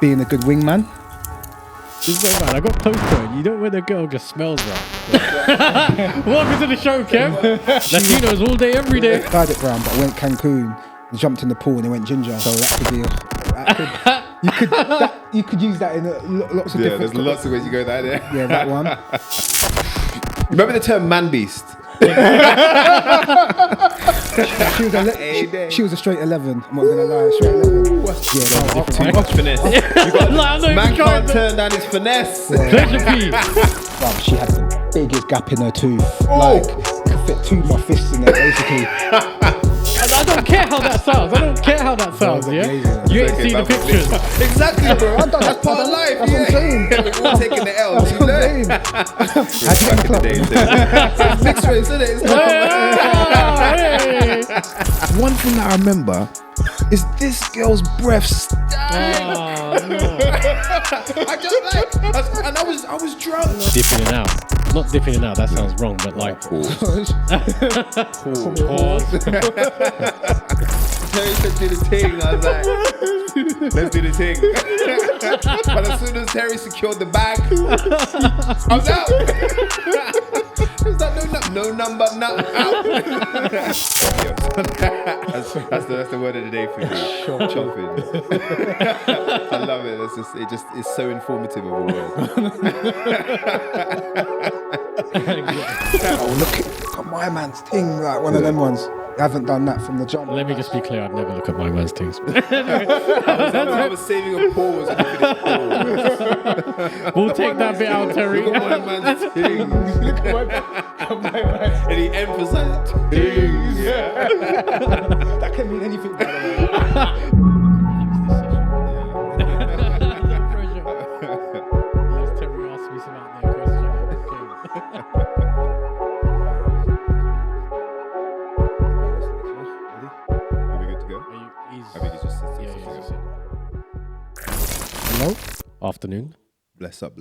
being a good wingman. This is man, I got postcode. You know when a girl just smells right. Welcome to the show, Kev. Latinos all day, every day. Dyed it brown, but I went Cancun and jumped in the pool and it went ginger. So that could be you could use that in lots of different. There's lots of ways you go that there. Yeah, that one. Remember the term man beast? She was a straight 11. I'm not gonna lie, straight 11. Yeah, Too much finesse. Man can't turn down his finesse. Pleasure P. Well, she had the biggest gap in her tooth. Like, you could fit two of my fists in there, basically. I don't care how that sounds. Yeah, you ain't seen the pictures. Exactly, bro. That's part of life. That's what I'm saying. We're all taking the L. That's what I'm saying. Back in the day, it's mixed race, isn't it? One thing that I remember is this girl's breath stank. No. I just like, and I was drunk. Dipping it out. Not dipping it out, that sounds wrong, but like... Pause. Pause. Terry said do the thing, I was like, let's do the thing. But as soon as Terry secured the bag, I was out. It's like no number, out. That's the word of the day for you. Chopping. I love it. It's so informative of a word. Oh, look at my man's thing, like one of them ones. I haven't done that from the jump. Let me just be clear, I'd never look at my man's things. I was saving a pause. We'll take that bit out, Terry. Look at my man's things. And he emphasized things. Yeah. That can mean anything, by the way. Hello? Afternoon. Bless up.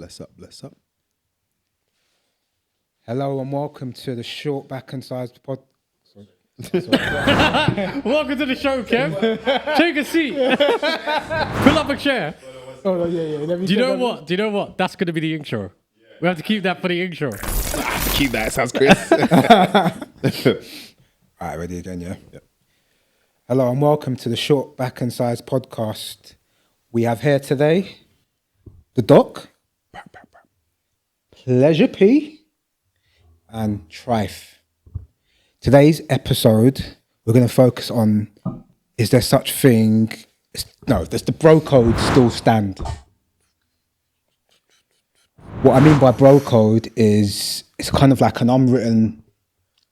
Hello and welcome to the short back and sides pod. Welcome to the show, Kev. Take a seat. Pull up a chair. Oh, yeah. Do you know what? That's going to be the intro. We have to keep that for the intro. Keep that. Sounds Chris. All right, ready again, yeah? Yep. Hello and welcome to the short back and sides podcast. We have here today the Doc, Pleasure P, and Trife. Today's episode, we're going to focus on, is there such thing? No, does the bro code still stand? What I mean by bro code is it's kind of like an unwritten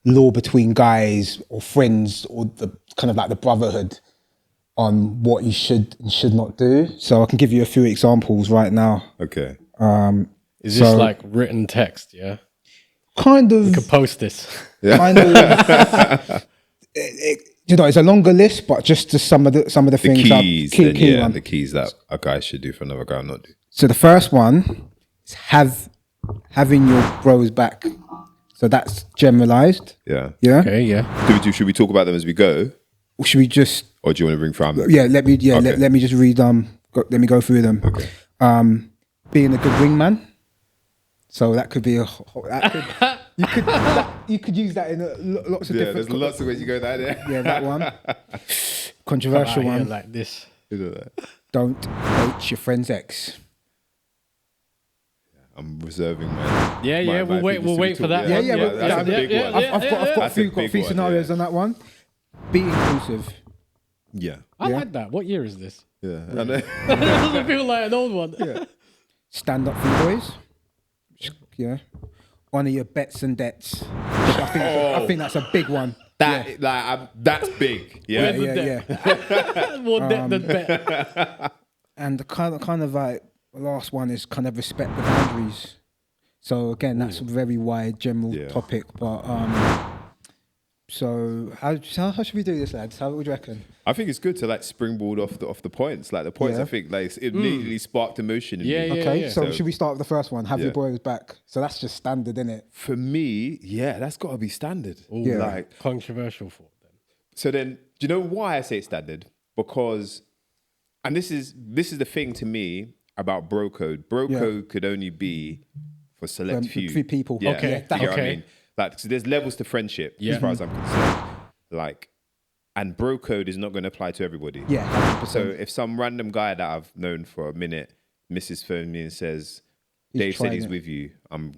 law between guys or friends, or the kind of like the brotherhood on what you should and should not do. So I can give you a few examples right now. Okay. Is this like written text, yeah? Kind of. We could post this. Yeah. Kind of. It's a longer list, but just some of the things. Keys, key one. the keys that a guy should do for another guy not do. So the first one is having your bros back. So that's generalized. Yeah. Yeah. Okay, yeah. Should we talk about them as we go? Or should we just? Or do you want to bring from? Yeah. Let me. Yeah. Okay. Let me just read. Let me go through them. Okay. Being a good wingman. So that could be you could use that in lots of different. There's lots of ways you go that there. Yeah, that one. Controversial one. Like this. Don't date your friend's ex. I'm reserving my. Yeah. We'll wait for that. Yeah. That's a big one. I've got a few scenarios on that one. Be inclusive. Yeah. I like that. What year is this? Yeah. It doesn't feel like an old one. Yeah. Stand up for your boys. Yeah. Honor your bets and debts. I think that's a big one. That's big. Yeah. Yeah. More debt than bet. And the kind of like the last one is kind of respect the boundaries. So again, that's a very wide general topic, but so how should we do this, lads? How would you reckon? I think it's good to like springboard off the points. Like the points, I think like it immediately sparked emotion in me. Okay, so should we start with the first one? Have your boys back. So that's just standard, isn't it? For me, that's got to be standard. Like controversial thought then. So then, do you know why I say it's standard? Because And this is the thing to me about bro code. Bro code could only be for select few people. Yeah, Okay. you get what I Okay. mean? Like, so there's levels to friendship Yeah. as far as I'm concerned. Like, and bro code is not going to apply to everybody. Yeah, 100%. So if some random guy that I've known for a minute misses phone me and says, Dave said trying he's it. with you,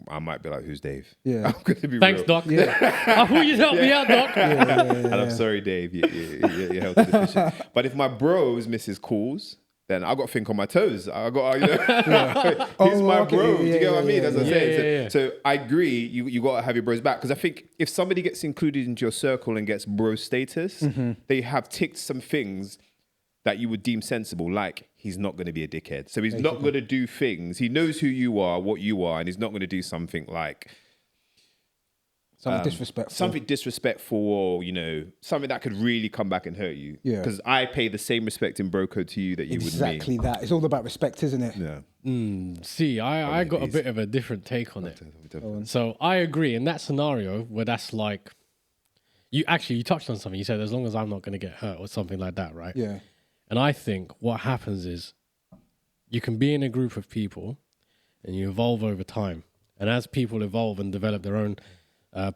I might be like, who's Dave? Yeah. I'm going to be Thanks, real. Doc. I thought you'd help me out, Doc. And I'm sorry, Dave, you're health deficient. But if my bros misses calls, then I got to think on my toes. I got, he's my okay. bro. Do you get what I mean? That's what I'm saying. Yeah. So I agree, you got to have your bros back. Because I think if somebody gets included into your circle and gets bro status, they have ticked some things that you would deem sensible, like he's not going to be a dickhead. So he's not going to do things. He knows who you are, what you are, and he's not going to do something like Something disrespectful. something disrespectful, or something that could really come back and hurt you. Yeah. Because I pay the same respect in bro code to you that you would me. Exactly that. It's all about respect, isn't it? Yeah. See, I got a bit of a different take on it. So I agree in that scenario where that's like, you touched on something. You said as long as I'm not going to get hurt or something like that, right? Yeah. And I think what happens is you can be in a group of people and you evolve over time. And as people evolve and develop their own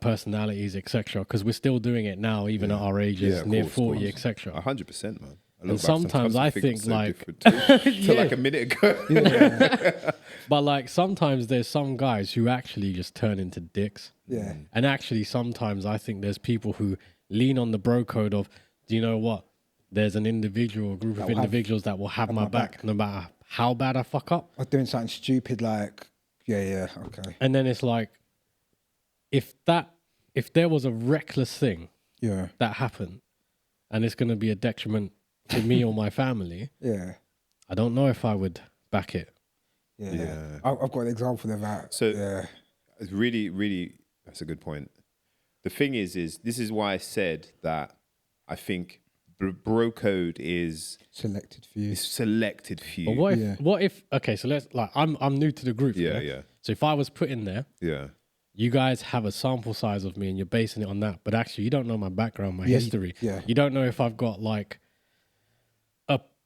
personalities, etc., because we're still doing it now, even at our ages, of near course, 40, of course. etc. 100%, man. And sometimes I think like, to like a minute ago. but like sometimes there's some guys who actually just turn into dicks. Yeah. And actually sometimes I think there's people who lean on the bro code of, do you know what? There's an individual, a group of individuals that will have my back no matter how bad I fuck up. Or doing something stupid like, okay. And then it's like, if there was a reckless thing Yeah. that happened and it's going to be a detriment to me or my family, Yeah. I don't know if I would back it. Yeah. I've got an example of that. So yeah. it's really, really, that's a good point. The thing is this is why I said that I think bro code is Selected for you. selected few. But what if okay, so let's like I'm new to the group. Yeah. So if I was put in there, Yeah. you guys have a sample size of me and you're basing it on that, but actually you don't know my background, my history. You don't know if I've got like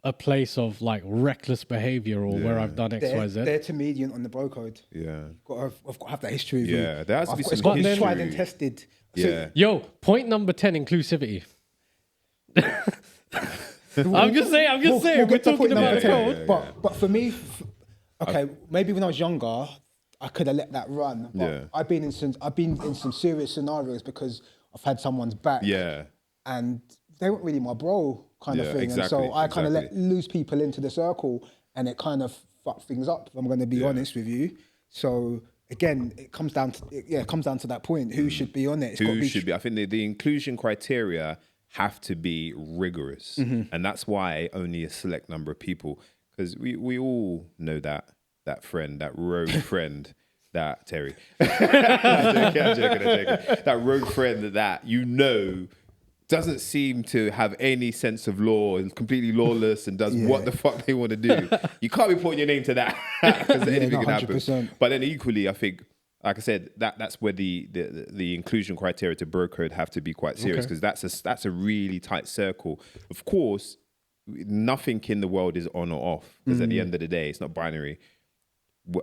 a place of like reckless behavior or where I've done X, Y, Z. They're comedian on the bro code. Yeah. I've got to have that history of you. Yeah, there has to be It's some got to be tried history. and tested. Yeah. Yo, point number 10, inclusivity. I'm just saying, we're get to talking point about number the 10. code. But for me, okay, maybe when I was younger, I could have let that run. But Yeah. I've been in some serious scenarios because I've had someone's back. Yeah. And they weren't really my bro kind of Yeah, thing. exactly, And so I kind of let exactly. loose people into the circle and it kind of fucked things up, if I'm going to be honest with you. So again, it comes down to that point. Who should be on it? It's got to Who be should be? I think the inclusion criteria have to be rigorous, and that's why only a select number of people, because we all know that friend, that rogue friend, that Terry, I'm joking. That rogue friend that doesn't seem to have any sense of law and completely lawless and does what the fuck they want to do. You can't be putting your name to that because anything can happen. 100%. But then equally, I think, like I said, that's where the inclusion criteria to bro code have to be quite serious because that's a really tight circle. Of course, nothing in the world is on or off because at the end of the day, it's not binary.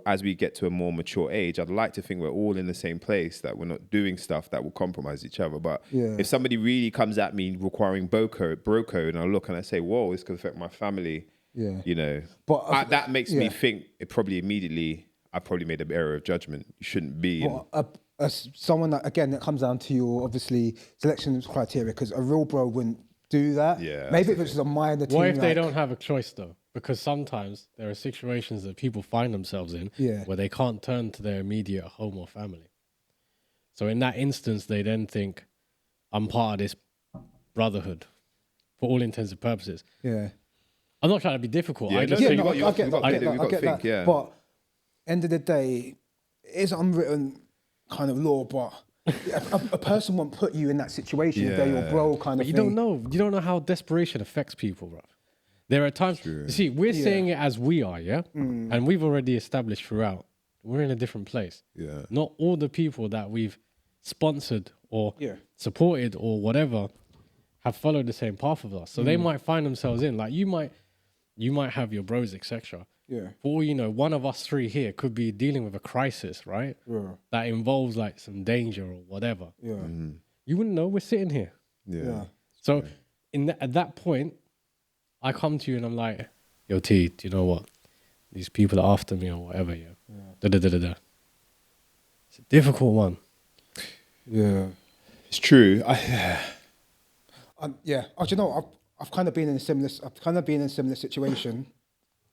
As we get to a more mature age, I'd like to think we're all in the same place, that we're not doing stuff that will compromise each other. But if somebody really comes at me requiring bro code, and I look and I say, whoa, this could affect my family, but that makes me think it probably immediately, I probably made an error of judgment. You shouldn't be. as someone that, again, it comes down to your obviously selection criteria, because a real bro wouldn't do that. Yeah, Maybe if it's a minor team. What if they don't have a choice though? Because sometimes there are situations that people find themselves in where they can't turn to their immediate home or family. So in that instance, they then think, I'm part of this brotherhood for all intents and purposes. Yeah. I'm not trying to be difficult. Yeah, I just no, think, you got- I get you've got that. to I get think, that. yeah. But end of the day, it is unwritten kind of law, but a person won't put you in that situation if they're your bro kind of you thing. don't know how desperation affects people, bro. There are times, you see, we're saying it as we are, yeah? And we've already established throughout, we're in a different place. Yeah. Not all the people that we've sponsored or supported or whatever have followed the same path of us. So they might find themselves in, like you might you might have your bros, etc. Yeah. For all you know, one of us three here could be dealing with a crisis, right? Yeah. That involves like some danger or whatever. Yeah. You wouldn't know. We're sitting here. Yeah. So at that point, I come to you and I'm like, yo, T, do you know what? These people are after me or whatever, yeah. Da-da-da-da-da. It's a difficult one. Yeah. It's true. Yeah. Oh, do you know, I've kind of been in a similar situation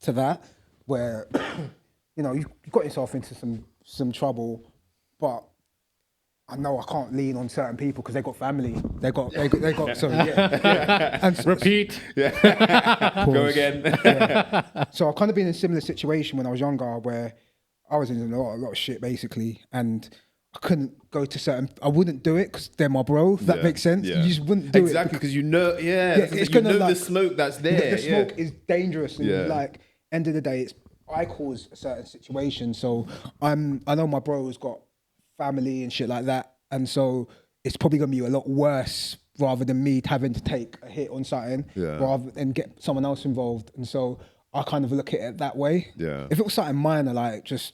to that, where you know you got yourself into some trouble, but I know I can't lean on certain people because they got family. They got sorry, yeah. And Repeat. Go again. Yeah. So I've kind of been in a similar situation when I was younger, where I was in a lot of shit basically, and I couldn't go to certain. I wouldn't do it because they're my bro. If that makes sense. You just wouldn't do it exactly because you know. it's you gonna know like, the smoke that's there. The smoke is dangerous, and Yeah. End of the day, I cause a certain situation. So I know my bro's got family and shit like that, and so it's probably gonna be a lot worse rather than me having to take a hit on something, rather than get someone else involved. And so I kind of look at it that way. Yeah. If it was something minor, like just,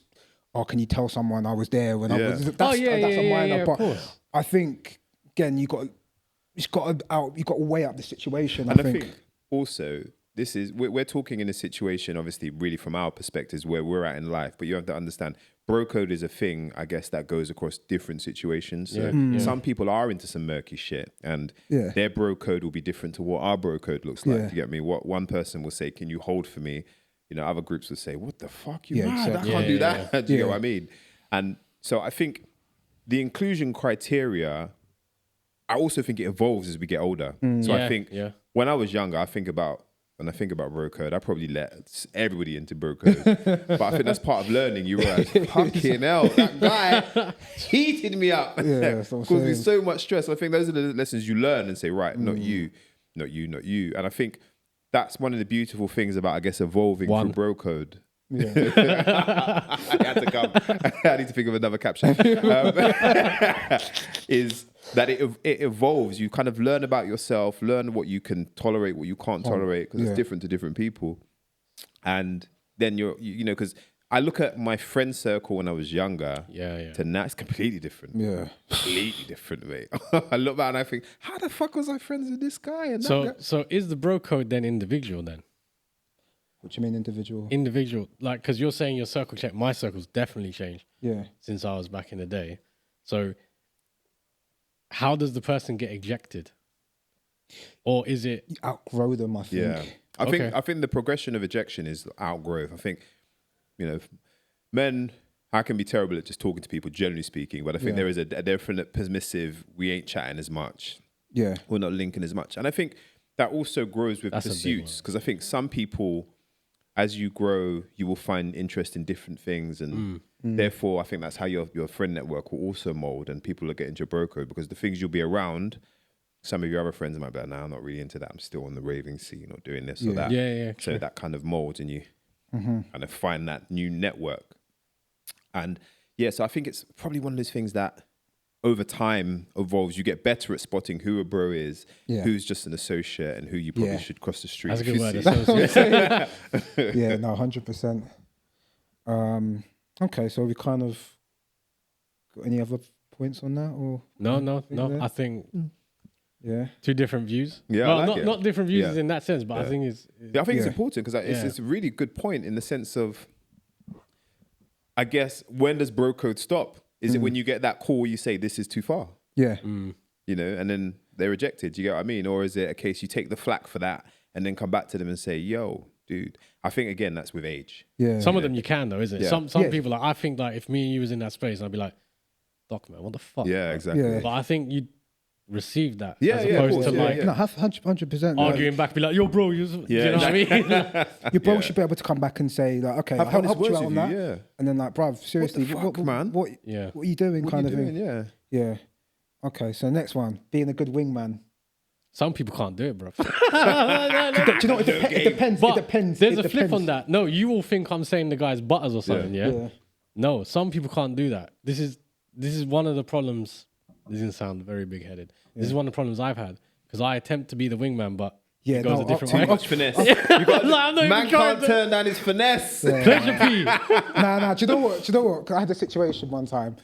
oh, can you tell someone I was there when I was? That's a minor. Of But course. I think again, you got to weigh up the situation. And I think also this is we're talking in a situation, obviously, really from our perspectives where we're at in life. But you have to understand, bro code is a thing, I guess, that goes across different situations. So some people are into some murky shit, and their bro code will be different to what our bro code looks like. You get me? What one person will say, "Can you hold for me?" You know, other groups will say, "What the fuck? You mad? exactly. I can't do that." Do you know what I mean? And so I think the inclusion criteria, I also think it evolves as we get older. So I think when I was younger, when I think about bro code, I probably let everybody into bro code. But I think that's part of learning. You realize, fucking hell, that guy heated me up. Caused me so much stress. I think those are the lessons you learn and say, right, not you, not you, not you. And I think that's one of the beautiful things about, I guess, evolving through bro code. I had to come. I need to think of another caption. Is that it evolves. You kind of learn about yourself, learn what you can tolerate, what you can't tolerate, because it's different to different people. And then you know, because I look at my friend circle when I was younger, to now it's completely different. Completely different, mate. I look back and I think, how the fuck was I friends with this guy? And that guy? So is the bro code then individual then? What do you mean individual? Individual, like, because you're saying your circle changed. My circle's definitely changed. Yeah. Since I was back in the day. So how does the person get ejected? Or is it... You outgrow them, I think. Yeah. I think the progression of ejection is outgrowth. I think, you know, men, I can be terrible at just talking to people, generally speaking, but I think there is a definite permissive, we ain't chatting as much. Yeah. We're not linking as much. And I think that also grows with pursuits, because I think some people, as you grow, you will find interest in different things, and therefore I think that's how your friend network will also mold, and people will get into your bro code, because the things you'll be around, some of your other friends might be like, nah, I'm not really into that, I'm still on the raving scene or doing this or that. So that kind of molds, and you kind of find that new network. And so I think it's probably one of those things that over time evolves. You get better at spotting who a bro is, who's just an associate, and who you probably should cross the street. That's a good word, associate. Yeah, no, 100%. Okay, so we kind of got any other points on that, or no. I think two different views. Yeah, well, I like not different views in that sense, but I think it's it's important, because it's a really good point in the sense of, I guess, when does bro code stop? Is it when you get that call, you say, this is too far? Yeah. You know, and then they're rejected. Do you get what I mean? Or is it a case you take the flack for that and then come back to them and say, yo, dude, I think, again, that's with age. Yeah. Some of them you can, though, isn't it? Some people, like, I think, like, if me and you was in that space, I'd be like, Doc, man, what the fuck? Yeah, exactly. Yeah. But I think you'd receive that Yeah, as yeah, of opposed course, to, yeah, like, yeah. No, 100%. arguing back, be like, yo, bro, you know what I mean? Your bro should be able to come back and say, like, okay, I've I had helped words you out on with that. you, And then, like, bruv, seriously, fuck, man? What are you doing, What kind are of you thing? doing? Yeah. Okay, so next one, being a good wingman. Some people can't do it, bro. Do you know what? It depends. But it depends. there's it a flip depends. on that. No, you will think I'm saying the guy's butters or something, yeah? No, some people can't do that. This is one of the problems. This doesn't sound very big-headed. This is one of the problems I've had, because I attempt to be the wingman, but Yeah, It goes a different way. Too much finesse. You got, I'm not man even trying can't to- turn down his finesse. Pleasure P. Nah. Do you know what? 'Cause I had a situation one time.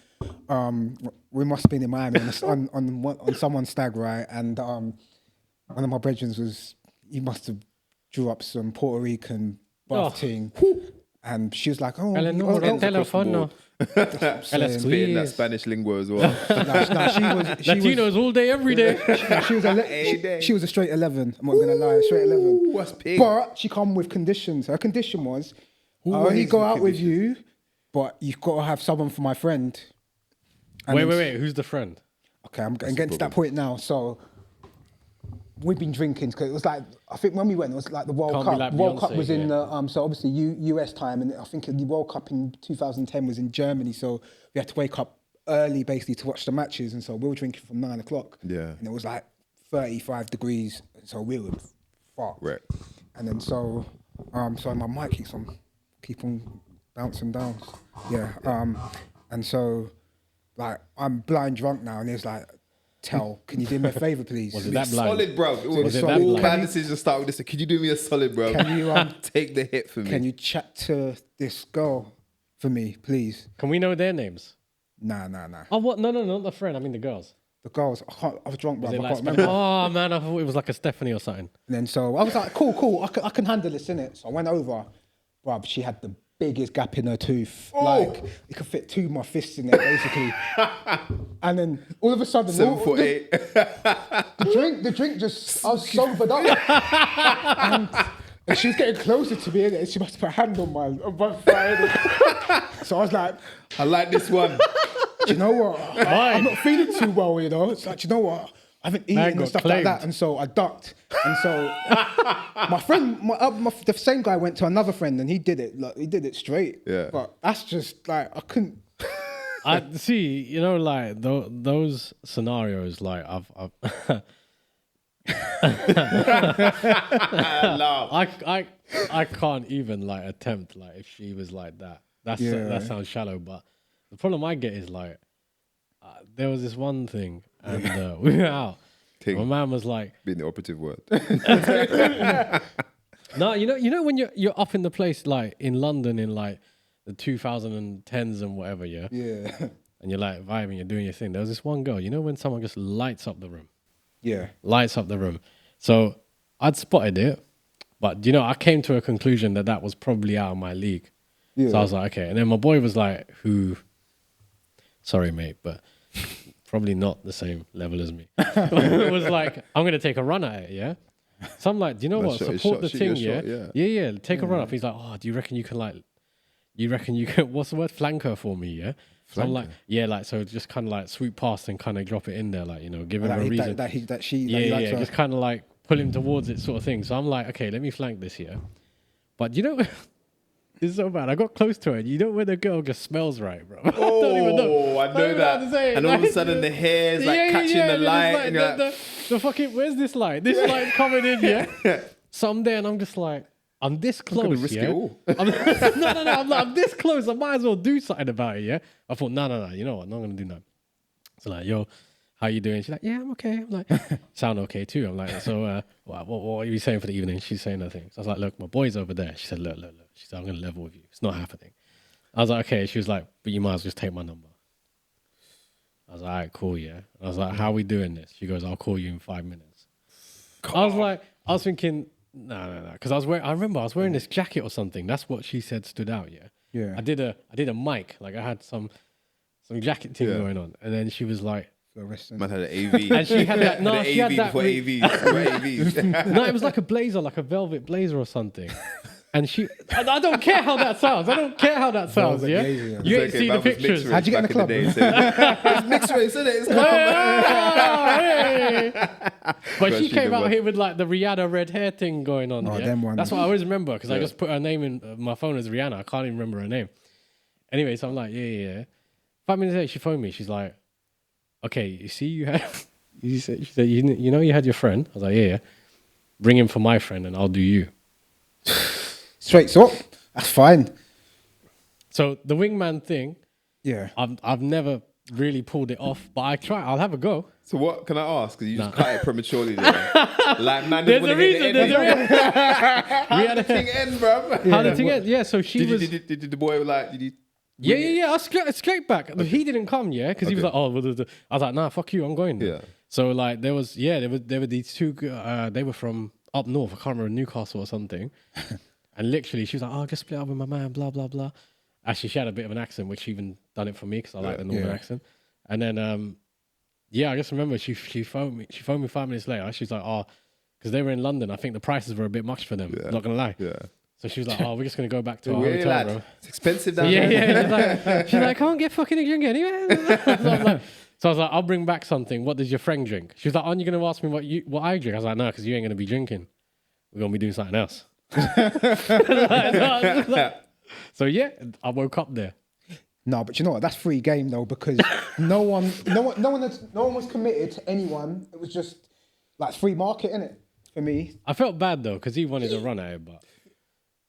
We must have been in Miami on someone's stag, right? And one of my brethren he must have drew up some Puerto Rican bath thing. And she was like, "Oh, El teléfono. Spitting that Spanish lingo as well. Latinos all day, every day. She was a straight 11. I'm not gonna lie, straight 11. What's pig? But she come with conditions. Her condition was, I only go out with you, but you've got to have someone for my friend. And Wait. Who's the friend? Okay, I'm getting to that point now. So we've been drinking because it was like, I think when we went, it was like the World Can't be Cup. like World Beyonce, Cup was in yeah. the so obviously US time, and I think the World Cup in 2010 was in Germany. So we had to wake up early basically to watch the matches, and so we were drinking from 9 o'clock. Yeah. And it was like 35 degrees, so we were fucked. Right. And then so my mic keep on bouncing down. Yeah. And so like I'm blind drunk now, and it's like, can you do me a favor, please? Was it that blind? Solid, bro. Was it All that blind? bad decisions start with this. Could you do me a solid, bro? Can you take the hit for me? Can you chat to this girl for me, please? Can we know their names? Nah. Oh, what? No, not the friend. I mean the girls. The girls, I was drunk, bro. Was I it can't like remember. Oh man, I thought it was like a Stephanie or something. And then so I was like, cool, I can handle this, innit? So I went over, bruv, she had the biggest gap in her tooth. Like, it could fit two of my fists in there, basically. And then all of a sudden... 7'8". The drink just... I was sobered up. And she was getting closer to me, innit? She must have put a hand on my thigh, innit? So I was like... I like this one. Do you know what? I'm not feeling too well, you know? It's like, do you know what? I haven't eaten and stuff like that. And so I ducked. And so my friend, the same guy went to another friend and he did it. Like, he did it straight. Yeah. But that's just like, I couldn't. I see, you know, like those scenarios, like I've I can't even like attempt like if she was like that. That sounds shallow, but the problem I get is like there was this one thing and we were out. My man was like, being the operative word. No, you know when you're up in the place like in London in like the 2010s and whatever, yeah. And you're like vibing, you're doing your thing. There was this one girl, you know, when someone just lights up the room. Lights up the room. So I'd spotted it, but you know, I came to a conclusion that was probably out of my league. So I was like, okay. And then my boy was like, sorry, mate, but probably not the same level as me. It was like, I'm going to take a run at it, yeah? So I'm like, do you know what? Support the thing, yeah? Take a run up. He's like, oh, do you reckon you can what's the word? Flank her for me, yeah? So I'm like, yeah, like, so just kind of like sweep past and kind of drop it in there, like, you know, give him a reason. Just kind of like pull him towards it sort of thing. So I'm like, okay, let me flank this here. But you know, it's so bad. I got close to her. You know when the girl just smells right, bro? I don't even know. I know that. And all of a sudden the hair's like catching the light. Like, the fucking, where's this light? This light coming in, yeah? So I'm there and I'm just like, I'm this close, risk yeah? it all. I'm this close. I might as well do something about it, yeah? I thought, no, you know what? I'm not going to do that. So like, yo, how you doing? She's like, yeah, I'm okay. I'm like, sound okay too. I'm like, so what are you saying for the evening? She's saying nothing. So I was like, look, my boy's over there. She said, look. She said, I'm going to level with you. It's not happening. I was like, okay. She was like, but you might as well just take my number. I was like, all right, cool, yeah. I was like, how are we doing this? She goes, I'll call you in 5 minutes. I was thinking, no. Because I remember I was wearing this jacket or something. That's what she said stood out, yeah? Yeah. I did a mic. Like I had some jacket thing going on. And then she was like, man had an AV. and she had that, no, she had that. Before AVs. No, it was like a blazer, like a velvet blazer or something. And I don't care how that sounds. Yeah? You ain't seen the pictures. How'd you get in the club? It's mixed race, isn't it? But she came out here with like the Rihanna red hair thing going on. Oh, yeah? them ones. That's what I always remember because I just put her name in my phone as Rihanna. I can't even remember her name. Anyway, so I'm like, yeah. 5 minutes later, she phoned me. She's like, okay, you see, you said, you know, you had your friend. I was like, yeah. Bring him for my friend and I'll do you. Straight up. That's fine. So the wingman thing, Yeah. I've never really pulled it off, but I'll have a go. So what can I ask? Because you just cut it prematurely there. Like, man, There's a reason. There's a reason. We had How did the thing end, bro? How did the thing end? Yeah, so she was... Did the boy, like, did he... Yeah. I straight back. Okay. He didn't come, because he was like, oh, I was like, nah, fuck you, I'm going. Yeah. So like there were these two. They were from up north. I can't remember, Newcastle or something. And literally, she was like, oh, I just split up with my man, blah blah blah. Actually, she had a bit of an accent, which even done it for me because I like the northern accent. And then I just remember she phoned me. She phoned me 5 minutes later. She's like, oh, because they were in London. I think the prices were a bit much for them. Yeah. Not gonna lie. Yeah. So she was like, oh, we're just going to go back to our hotel, bro. It's expensive down there. Yeah. She's like, I can't get fucking a drink anywhere. So I was like, I'll bring back something. What does your friend drink? She was like, aren't you going to ask me what I drink? I was like, no, because you ain't going to be drinking. We're going to be doing something else. So yeah, I woke up there. No, but you know what? That's free game though, because no one was committed to anyone. It was just like free market, innit? For me. I felt bad though, because he wanted to run at it, but...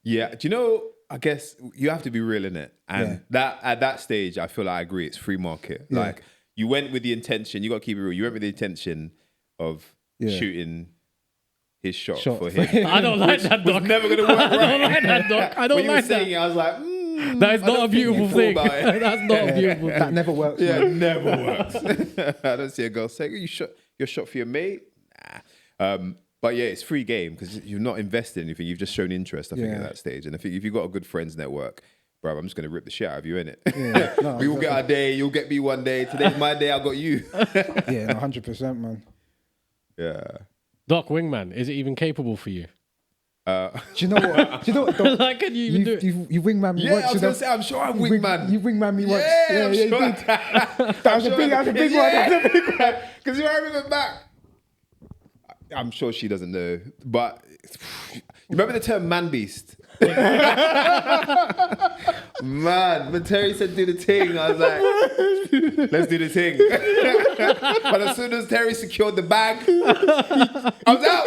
Yeah, do you know, I guess you have to be real in it. And that at that stage, I feel like I agree, it's free market. Yeah. Like, you went with the intention, you got to keep it real, you went with the intention of shooting his shot for him. I don't like that, Doc. Never going to work, right? I don't like that, Doc. I don't when like you were that. saying it, I was like, that is not a beautiful thing. That's not a beautiful thing. That never works. Yeah, it never works. I don't see a girl saying, you shot your shot for your mate? Nah. But yeah, it's free game because you've not invested in anything. You've just shown interest, I think, at that stage. And I think if you've got a good friends network, bro, I'm just going to rip the shit out of you, innit? Yeah, no, we will get our day. You'll get me one day. Today's my day. I got you. Yeah, 100%, man. Yeah. Doc, wingman, is it even capable for you? Do you know what? Doc, like, can you even do it? You wingman me once. Yeah, I was going to say, I'm sure I'm wingman. You wingman me once. Yeah, I'm sure. You did. That was a big one. Because I remember back. I'm sure she doesn't know, but you remember the term man beast? Man, when Terry said do the thing, I was like, let's do the thing. But as soon as Terry secured the bag, I was out.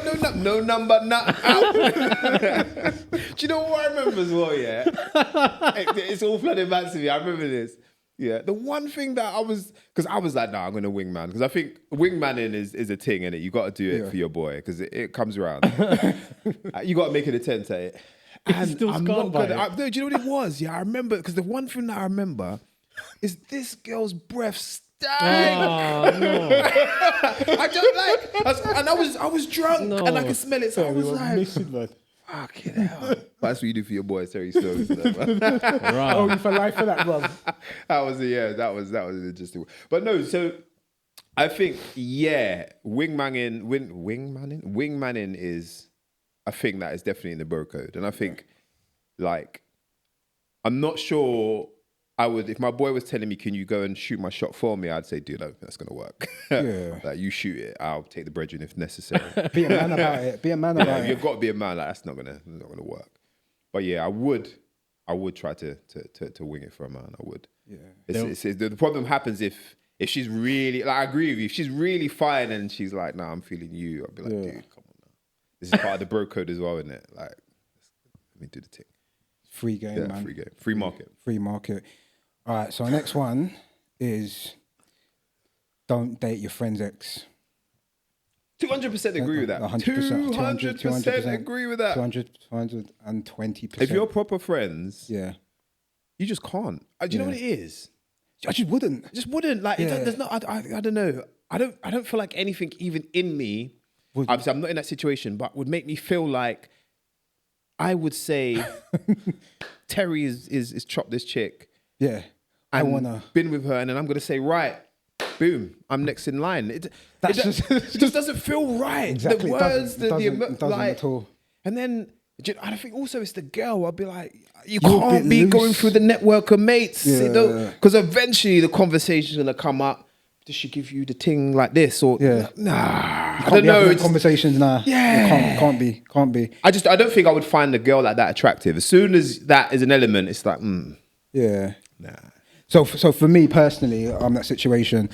There's like no number, not out. Do you know what I remember as well, yeah? It's all flooding back to me. I remember this. Yeah, the one thing that because I was like, nah, I'm going to wingman. Because I think wingmanning is a thing, innit? You got to do it for your boy because it comes around. You got to make an attempt at it. And still scarred by it. No, do you know what it was? Yeah, I remember, because the one thing that I remember is this girl's breath stank. Oh, no. I was drunk and I could smell it. So I was like, missing, man. Fucking hell. That's what you do for your boy, Terry Stokes. Oh, you for life for that, bro. That was an interesting one. But no, so I think, wingmanning is a thing that is definitely in the bro code. And I think, like, I'm not sure I would, if my boy was telling me, can you go and shoot my shot for me? I'd say, dude, that's going to work. Yeah. Like, you shoot it, I'll take the brethren if necessary. Be a man about it. Be a man about it. You've got to be a man. Like, that's not gonna work. But yeah, I would try to wing it for a man. I would. Yeah. The problem happens if she's really, like, I agree with you. If she's really fine and she's like, nah, I'm feeling you. I'll be like, dude, come on now. This is part of the bro code as well, isn't it? Like, let me do the thing. Free game, man. Free game. Free market. Free market. All right, so our next one is don't date your friend's ex. 200% agree with that. 100%. 200% agree with that. 220%. If you're proper friends, yeah, you just can't. Do you know what it is? I just wouldn't. Like, there's no. I don't know. I don't feel like anything even in me. Obviously, I'm not in that situation, but would make me feel like I would say Terry is chopped this chick. Yeah. I wanna been with her, and then I'm gonna say, right, boom, I'm next in line. It just doesn't feel right. Exactly. The words, it doesn't at all. And then I think also it's the girl. I'll be like, you can't be going through the network of mates, because eventually the conversation's gonna come up. Does she give you the thing like this or nah? I don't know. Conversations, nah. Yeah, can't be. I don't think I would find a girl like that attractive. As soon as that is an element, it's like, yeah, nah. So for me personally, that situation,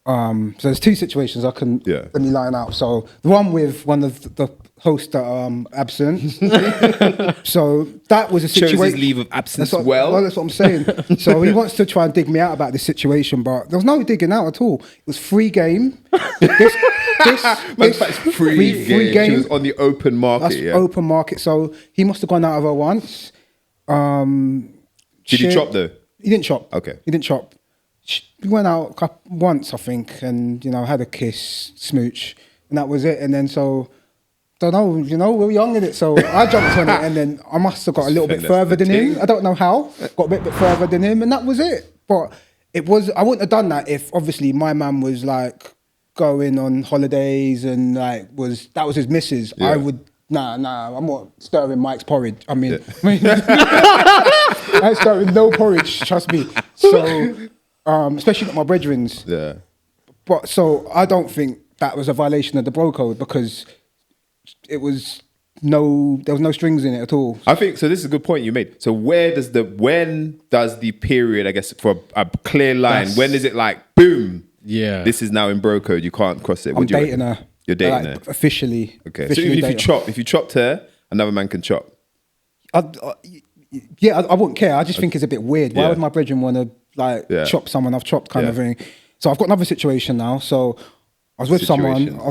So there's two situations I can let me line out. So the one with one of the hosts that absent. So that was a situation. Chose his leave of absence That's what I'm saying. So he wants to try and dig me out about this situation, but there was no digging out at all. It was free game. Free game. She was on the open market. That's open market. So he must have gone out of her once. Did he chop though? He didn't chop. Okay. He didn't chop. We went out once, I think, and had a kiss, smooch, and that was it. And then don't know, we were young in it, so I jumped on it, and then I must have got a little bit further than him. I don't know how. Got a bit further than him, and that was it. But I wouldn't have done that if obviously my man was like going on holidays and that was his missus. Yeah. I would. Nah, I'm not stirring Mike's porridge. I mean, I ain't stirring no porridge, trust me. So, especially with my brethrens. Yeah. But so I don't think that was a violation of the bro code because there was no strings in it at all. I think so. This is a good point you made. So when does the period, I guess, for a clear line, when is it like boom? Yeah. This is now in bro code. You can't cross it. I'm dating her. You're dating her officially. Okay. So even if you chopped her, another man can chop. I wouldn't care. I just think it's a bit weird. Why would my brethren want to chop someone I've chopped kind of thing? So I've got another situation now. So I was with someone. I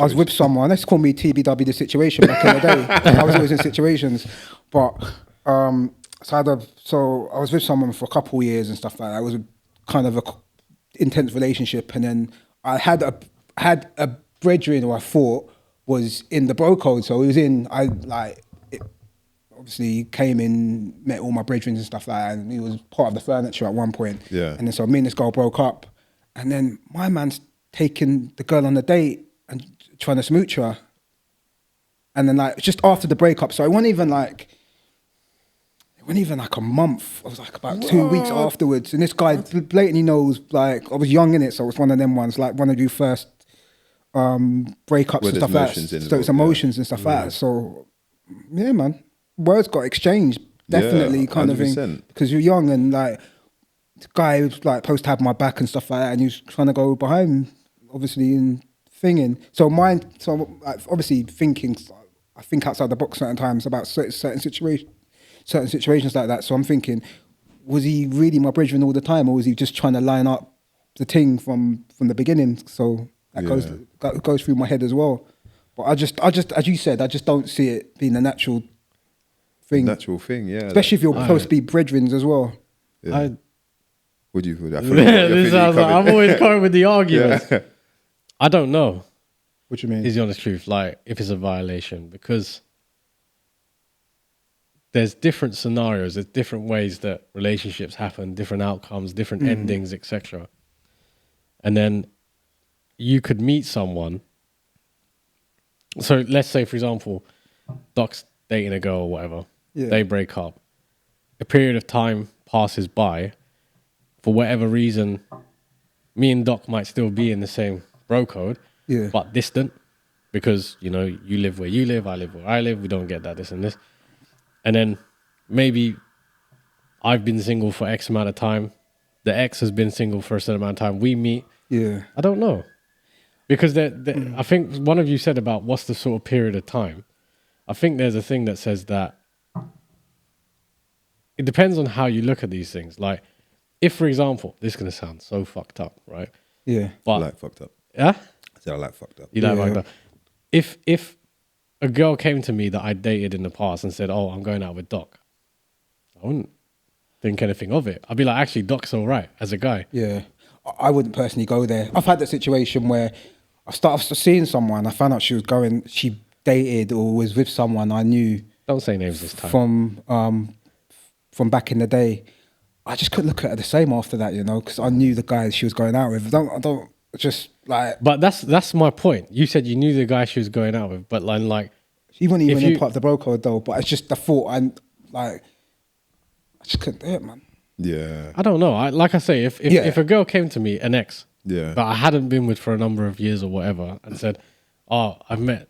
was with someone. Let's call me TBW the situation back in the day. I was always in situations, but so I was with someone for a couple of years and stuff like that. It was a kind of a intense relationship, and then I had a brethren who I thought was in the bro code. So he was in. Obviously he came in, met all my brethren and stuff like that, and he was part of the furniture at one point. Yeah. And then so me and this girl broke up, and then my man's taking the girl on a date and trying to smooch her. And then just after the breakup, so it wasn't even like a month. It was like about 2 weeks afterwards. And this guy blatantly knows, I was young in it, so it was one of them ones, like one of your first breakups and stuff like that. So it's emotions and stuff like that. So yeah, man, words got exchanged, definitely, kind 100%. Of thing. Because you're young and the guy was supposed to have my back and stuff like that, and he was trying to go behind, obviously, and thinging. So obviously thinking, I think outside the box certain times about certain situations like that. So I'm thinking, was he really my brethren all the time, or was he just trying to line up the thing from the beginning? So that goes through my head as well. But I just, as you said, I just don't see it being a natural thing. Yeah. Especially if you're supposed to be brethren as well. Yeah. Would you? I'm always coming with the arguments. Yeah. I don't know. What you mean? Is the honest truth, if it's a violation, because there's different scenarios, there's different ways that relationships happen, different outcomes, different endings, etc. And then you could meet someone. So let's say, for example, Doc's dating a girl or whatever. Yeah. They break up. A period of time passes by. For whatever reason, me and Doc might still be in the same bro code, but distant, because, you live where you live, I live where I live, we don't get that, this and this. And then maybe I've been single for X amount of time, the ex has been single for a certain amount of time, we meet. Yeah. I don't know. Because I think one of you said about what's the sort of period of time. I think there's a thing that says that it depends on how you look at these things. If, for example, this is going to sound so fucked up, right? Yeah. But, I like fucked up. Yeah? I said I like fucked up. You like fucked up. If a girl came to me that I dated in the past and said, "Oh, I'm going out with Doc," I wouldn't think anything of it. I'd be like, actually, Doc's all right as a guy. Yeah. I wouldn't personally go there. I've had that situation where I started seeing someone, I found out she dated or was with someone I knew. Don't say names this time. From back in the day. I just couldn't look at her the same after that, because I knew the guy she was going out with. I don't just But that's my point. You said you knew the guy she was going out with, but she wasn't even in part of the bro code though. But it's just the thought, and I just couldn't do it, man. Yeah. I don't know. Like I say, if a girl came to me, an ex, that I hadn't been with for a number of years or whatever, and said, "Oh, I've met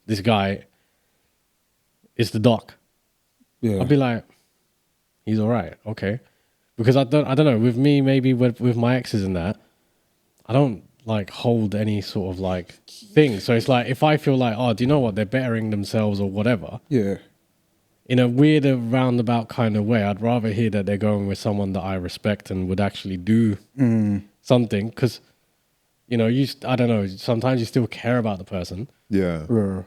this guy. It's the Doc." Yeah. I'd be like, "He's all right, okay." Because I don't know. With me, maybe with my exes and that, I don't like hold any sort of like thing. So it's like if I feel like, oh, do you know what? They're bettering themselves or whatever. Yeah. In a weird roundabout kind of way, I'd rather hear that they're going with someone that I respect and would actually do something. Because, you know, I don't know, sometimes you still care about the person. Yeah.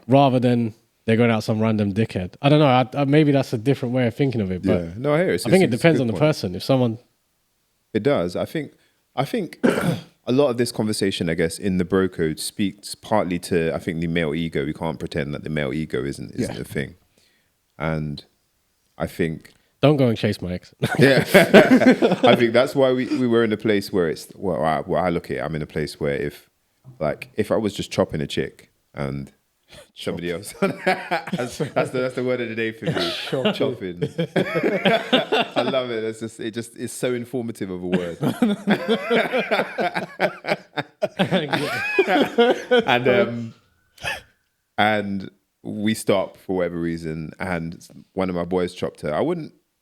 Rather than they're going out some random dickhead. I don't know. Maybe that's a different way of thinking of it. But Yeah. No, I hear it. I think it depends on the person. If someone... It does. I think a lot of this conversation, I guess, in the bro code speaks partly to, I think, the male ego. We can't pretend that the male ego isn't a thing. And I think... Don't go and chase my ex. Yeah. I think that's why we were in a place where it's... Well, I look at it, I'm in a place where if I was just chopping a chick and somebody else... that's the word of the day for me. Chopping. I love it. It's so informative of a word. And we stop for whatever reason, and one of my boys chopped her.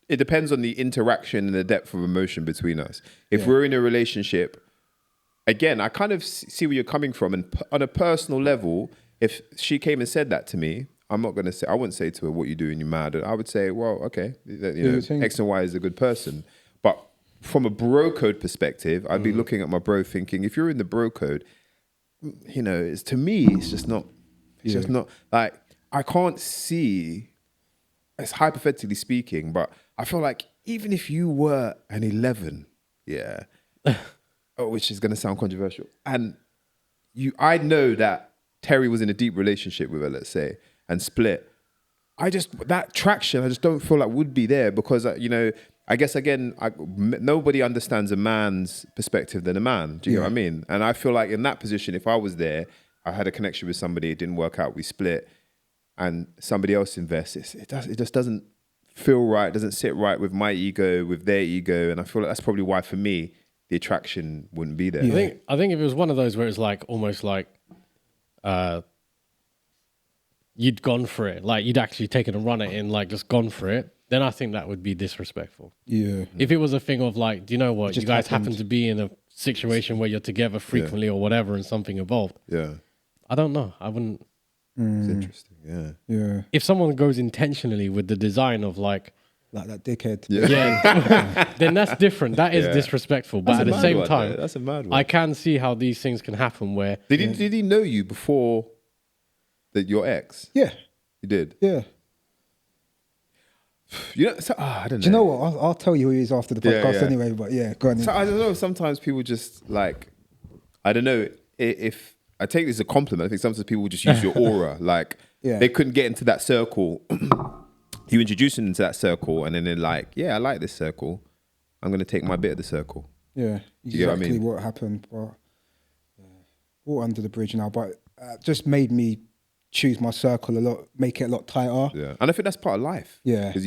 It depends on the interaction and the depth of emotion between us. If we're in a relationship, again, I kind of see where you're coming from. And on a personal level, if she came and said that to me, I wouldn't say to her, what you doing, you mad? I would say, well, okay, X and Y is a good person. But from a bro code perspective, I'd be looking at my bro thinking, if you're in the bro code, to me, it's just not, just not, like, I can't see, it's hypothetically speaking, but I feel like even if you were an 11, which is going to sound controversial, and I know that Terry was in a deep relationship with her, let's say, and split, that traction, I just don't feel like would be there because, I guess, again, nobody understands a man's perspective than a man. Do you know what I mean? And I feel like in that position, if I was there, I had a connection with somebody, it didn't work out, we split, and somebody else invests, it just doesn't feel right, doesn't sit right with my ego, with their ego, and I feel like that's probably why, for me, the attraction wouldn't be there. I think if it was one of those where it's like, almost like, you'd gone for it, like you'd actually taken a run at it and like just gone for it, then I think that would be disrespectful. Yeah. If it was a thing of like, do you know what, you guys happen to be in a situation where you're together frequently or whatever and something evolved. Yeah. I don't know. I wouldn't. It's interesting. Yeah. Yeah. If someone goes intentionally with the design of like that dickhead. Then that's different. That is disrespectful. But at the same time, that's a mad one. I can see how these things can happen where... Did he know you before your ex? Yeah. He did? Yeah. I don't know. Do you know what? I'll tell you who he is after the podcast anyway, but go on. So I don't know. Sometimes people just like, I don't know if I take this as a compliment. I think sometimes people just use your aura. Like they couldn't get into that circle. You introduce them into that circle and then they're like, yeah, I like this circle. I'm going to take my bit of the circle. Yeah, exactly what happened. But all under the bridge now, but just made me choose my circle a lot, make it a lot tighter. Yeah, and I think that's part of life. Yeah, because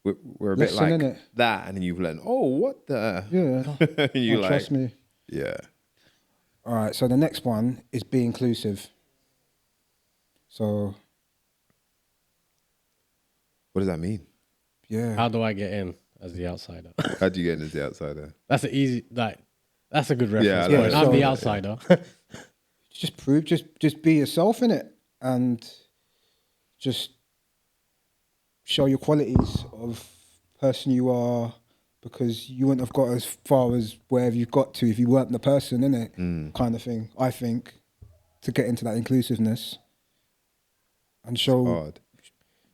we're a bit like innit? That, and then you've learned, oh, what the? Yeah, and you like, trust me. Yeah. All right, so the next one is be inclusive. So, what does that mean? Yeah. How do I get in as the outsider? How do you get in as the outsider? That's an easy, that's a good reference. Yeah, point. I'm the outsider. Just be yourself in it, and just show your qualities of person you are, because you wouldn't have got as far as wherever you got to if you weren't the person, innit? Kind of thing. I think to get into that inclusiveness and show.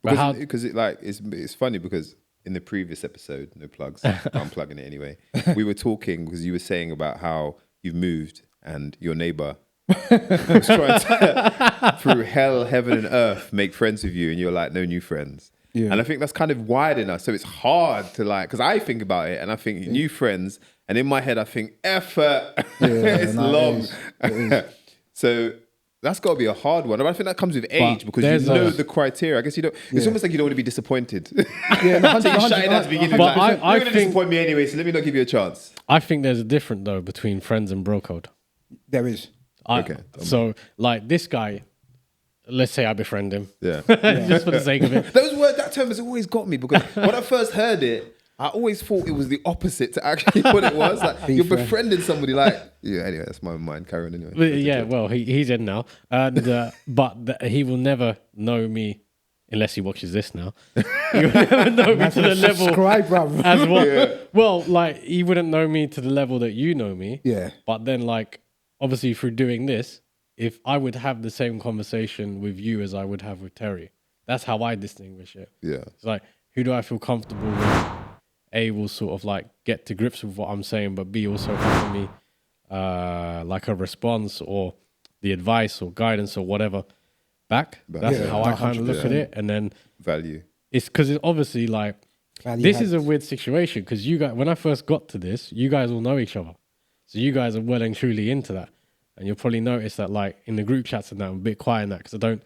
It's hard. Because it's funny because in the previous episode, no plugs, I'm plugging it anyway. We were talking because you were saying about how you've moved and your neighbor was trying to, through hell, heaven, and earth, make friends with you, and you're like, no new friends. Yeah. And I think that's kind of wide enough. So it's hard to like, because I think about it and I think new friends, and in my head I think effort. It's long. It is. So that's got to be a hard one. But I think that comes with age, because you know the criteria. I guess you don't. It's almost like you don't want to be disappointed. Yeah, no, so you shut it at the beginning. But like, you're going to disappoint me anyway, so let me not give you a chance. I think there's a difference though between friends and bro code. There is. Okay. So like this guy, let's say I befriend him. Yeah. Just for the sake of it. That term has always got me, because when I first heard it, I always thought it was the opposite to actually what it was. Like you're befriending somebody. Like anyway, that's my mind. Carry on anyway. But yeah, well, he's in now, and he will never know me unless he watches this now. He will never know me to the level as well. Yeah. Well, like he wouldn't know me to the level that you know me. Yeah. But then, like, obviously, through doing this, if I would have the same conversation with you as I would have with Terry, that's how I distinguish it. Yeah. It's like, who do I feel comfortable with? A, will sort of like get to grips with what I'm saying, but B, also offer me like a response or the advice or guidance or whatever back. That's how I kind of look at it. And then value. It's because it's obviously like, this is a weird situation because you guys, when I first got to this, you guys all know each other. So you guys are well and truly into that. And you'll probably notice that like in the group chats and that, I'm a bit quiet in that because I don't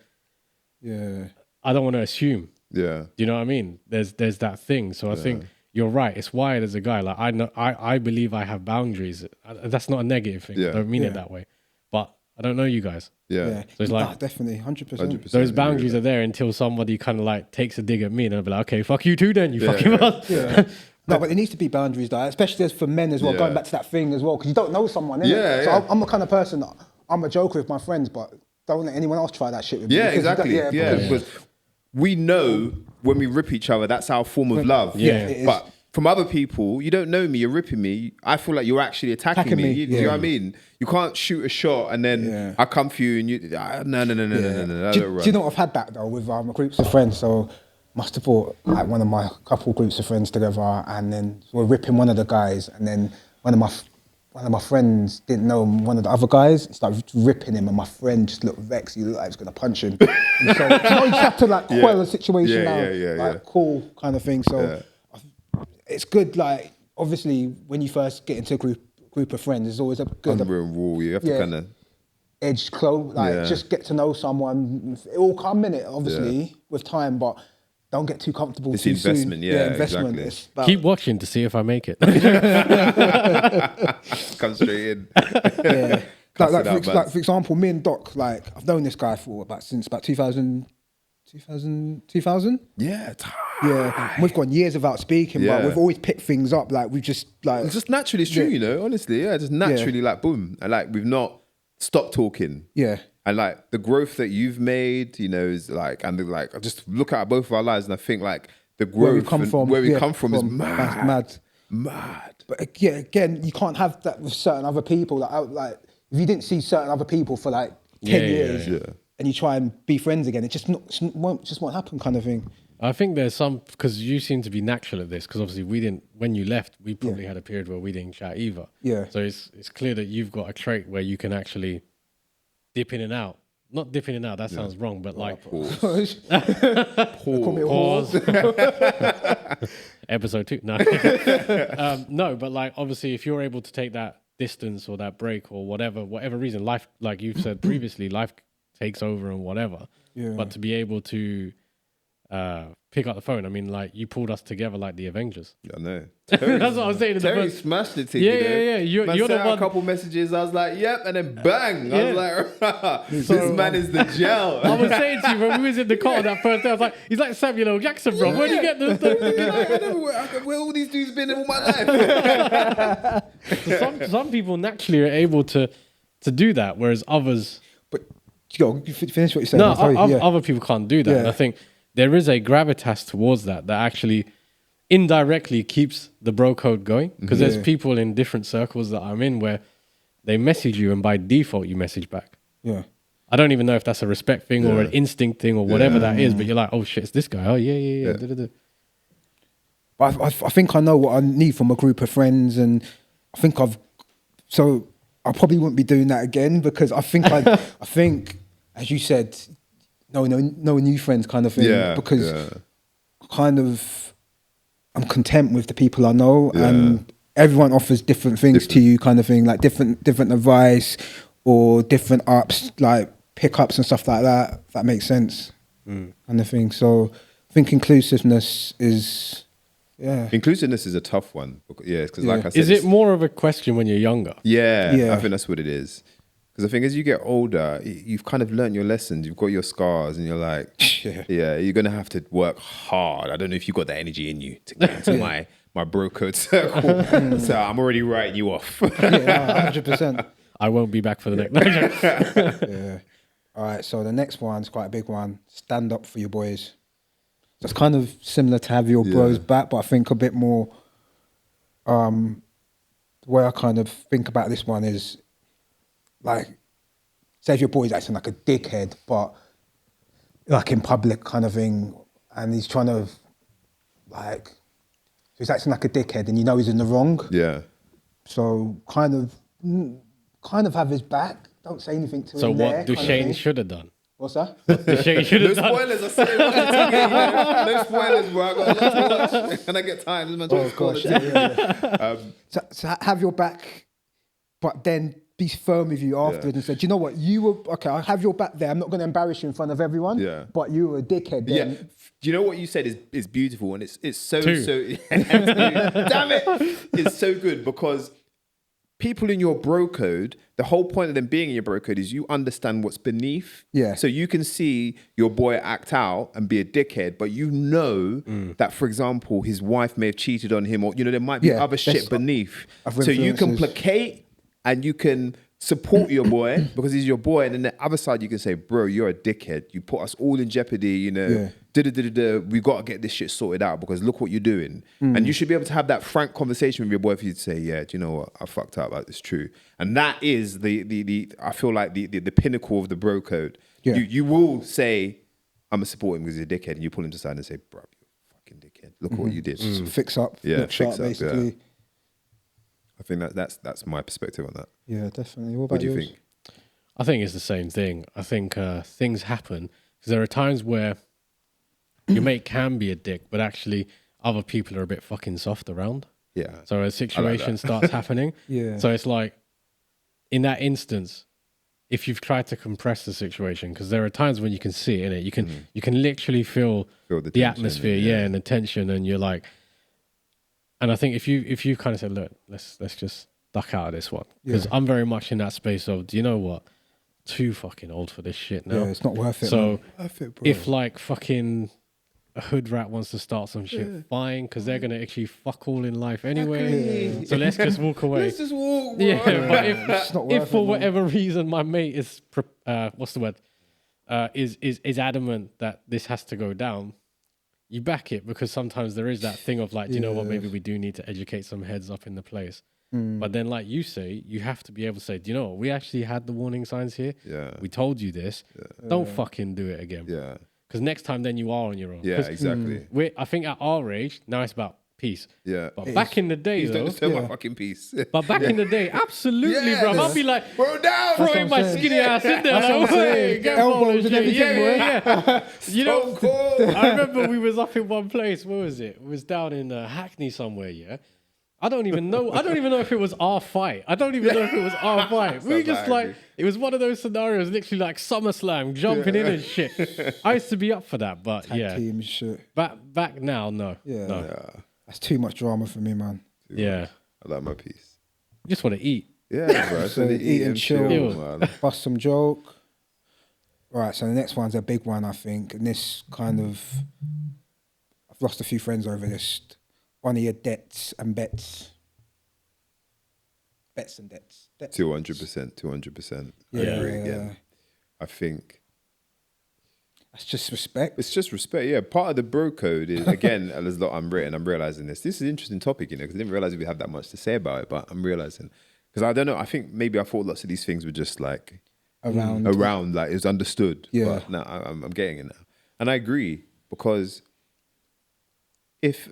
want to assume. Yeah. Do you know what I mean? There's that thing. So I think you're right. It's wired as a guy. Like I believe I have boundaries. That's not a negative thing. I don't mean it that way. But I don't know you guys. Yeah. So it's like definitely 100%. Those boundaries are there until somebody kind of like takes a dig at me and I'll be like, okay, fuck you too then, you fucking us. Yeah. No, but there needs to be boundaries, though, especially as for men as well, going back to that thing as well, because you don't know someone, innit? Yeah, so I'm the kind of person, I'm a joker with my friends, but don't let anyone else try that shit with me. Yeah, exactly. Because we know when we rip each other, that's our form of love. Yeah. But from other people, you don't know me, you're ripping me. I feel like you're actually attacking me. You know what I mean? You can't shoot a shot and then I come for you and you. No. Do you know I've had that though with groups of friends? So must have brought like one of my couple groups of friends together, and then we're ripping one of the guys, and then one of my friends didn't know one of the other guys, started ripping him, and my friend just looked vexed. He looked like he was going to punch him. And so you just have to like quell the situation now, cool kind of thing. So it's good. Like obviously, when you first get into a group of friends, there's always a good unwritten rule. You have to kind of edge close, just get to know someone. It will come in it, obviously, with time, but don't get too comfortable it's too investment, soon. Investment. Exactly. Keep watching to see if I make it. Come straight in. Like for example, me and Doc, like I've known this guy for since about 2000. Yeah. Yeah. We've gone years without speaking, but we've always picked things up. Like we've just like it's just naturally, it's true, you know. Honestly, just naturally, like boom, and like we've not stopped talking. Yeah. And like the growth that you've made, you know, is like, and like I just look at both of our lives and I think like the growth where we come from is mad. But again, you can't have that with certain other people. Like if you didn't see certain other people for like 10 years and you try and be friends again, it just won't happen kind of thing. I think there's some, because you seem to be natural at this, because obviously when you left, we probably had a period where we didn't chat either. Yeah. So it's clear that you've got a trait where you can actually dip in and out. Not dip in and out, that sounds wrong, but like... Pause. Episode 2. No. No, but like obviously if you're able to take that distance or that break or whatever reason, life, like you've said previously, life takes over and whatever. Yeah. But to be able to pick up the phone, I mean, like you pulled us together like the Avengers. I know. That's what I was saying. Terry smashed it. Yeah. You're the one. A couple messages. I was like, "Yep," and then bang. I was like, "This man is the gel." I was saying to you when we was in the car that first day, I was like, "He's like Samuel L. Jackson, bro. Where do you get this?" Where all these dudes been all my life? So some people naturally are able to do that, whereas others. But you finish what you're saying. No, other people can't do that. Yeah. And I think there is a gravitas towards that actually indirectly keeps the bro code going, because there's people in different circles that I'm in where they message you and by default you message back. Yeah. I don't even know if that's a respect thing or an instinct thing or whatever that is, but you're like, oh shit, it's this guy. Oh yeah. But I think I know what I need from a group of friends, and I think I probably wouldn't be doing that again, because I think I think, as you said, no new friends kind of thing. Yeah, because I'm content with the people I know, and everyone offers different things to you, kind of thing, like different advice or different ups, like pickups and stuff like that. If that makes sense, kind of thing. So I think inclusiveness is. Yeah, inclusiveness is a tough one. Yeah, because like I said, is it more of a question when you're younger? Yeah, I think that's what it is. Because I think as you get older, you've kind of learned your lessons. You've got your scars, and you're like, yeah, you're gonna have to work hard. I don't know if you've got that energy in you to get into my bro code circle. So I'm already writing you off. Yeah, 100%. I won't be back for the next. Yeah. All right. So the next one's quite a big one. Stand up for your boys. So it's kind of similar to have your bros back, but I think a bit more. The way I kind of think about this one is, like, say if your boy's acting like a dickhead, but like in public kind of thing, and he's trying to, like, he's acting like a dickhead, and you know he's in the wrong. Yeah. So kind of have his back. Don't say anything to him. So what Duchesne should have done? What's that? Duchesne should No have done. spoilers, I say. No spoilers, bro. I got a lot to watch. And I get time. Oh, gosh. Yeah. So have your back, but then be firm with you afterwards and say, do you know what? You were, okay, I have your back there. I'm not going to embarrass you in front of everyone. Yeah. But you were a dickhead then. Yeah. Do you know what you said is beautiful? And it's so, damn it. It's so good because people in your bro code, the whole point of them being in your bro code is you understand what's beneath. Yeah. So you can see your boy act out and be a dickhead, but you know that, for example, his wife may have cheated on him, or, you know, there might be other shit beneath. So you can placate and you can support your boy because he's your boy. And then the other side, you can say, bro, you're a dickhead. You put us all in jeopardy, you know. We got to get this shit sorted out because look what you're doing. And you should be able to have that frank conversation with your boy if you'd say, yeah, do you know what? I fucked up. It's true. And that is the I feel like the pinnacle of the bro code. Yeah. You will say, I'm going to support him because he's a dickhead. And you pull him to the side and say, bro, you're a fucking dickhead. Look what you did. Fix up. Yeah, look fix sharp, up, basically. Yeah. I think that's my perspective on that. Yeah, definitely. What do you yours? think? I think it's the same thing. I think things happen because there are times where your mate can be a dick, but actually other people are a bit fucking soft around. Yeah. So a situation starts happening. Yeah. So it's like, in that instance, if you've tried to compress the situation, because there are times when you can see it in it, you can literally feel the tension, atmosphere, and the tension, and you're like, and I think if you kind of say, look, let's just duck out of this one, because I'm very much in that space of, do you know what? Too fucking old for this shit now. Yeah, it's not worth it. So worth it, bro. if like fucking a hood rat wants to start some shit, fine, because they're gonna actually fuck all in life anyway. So let's just walk away. Let's just walk, bro. Yeah, but if for whatever reason my mate is is adamant that this has to go down, you back it, because sometimes there is that thing of like, do you know what, maybe we do need to educate some heads up in the place. But then, like you say, you have to be able to say, do you know what, we actually had the warning signs here. Yeah. We told you this. Yeah. Don't fucking do it again. Yeah. Because next time, then you are on your own. Yeah, exactly. I think at our age, now it's about peace. Yeah. But back in the day, though. Don't my fucking peace. But back in the day, absolutely, bro. I'll be like, bro, down. Throwing my skinny ass in there. Like, hey, get elbows and everything. Yeah. You know, cool. I remember we was up in one place. Where was it? It was down in Hackney somewhere, yeah? I don't even know if it was our fight. We just like, it was one of those scenarios, literally like SummerSlam, jumping in and shit. I used to be up for that, but Tag team shit. Back now, no. Yeah. No. Yeah. That's too much drama for me, man. Yeah. I like my peace. You just want to eat. Yeah, bro. So eat and chill, man. Bust some joke. Right, so the next one's a big one, I think. And this kind of, I've lost a few friends over this. One of your debts and bets. Bets and debts. 200%. Yeah. I think that's just respect. It's just respect. Yeah. Part of the bro code is, again, there's a lot unwritten. I'm realizing this. This is an interesting topic, you know, because I didn't realize we had that much to say about it, but I'm realizing, because I don't know, I think maybe I thought lots of these things were just like around, like it was understood. Yeah. But now I'm getting it now. And I agree, because if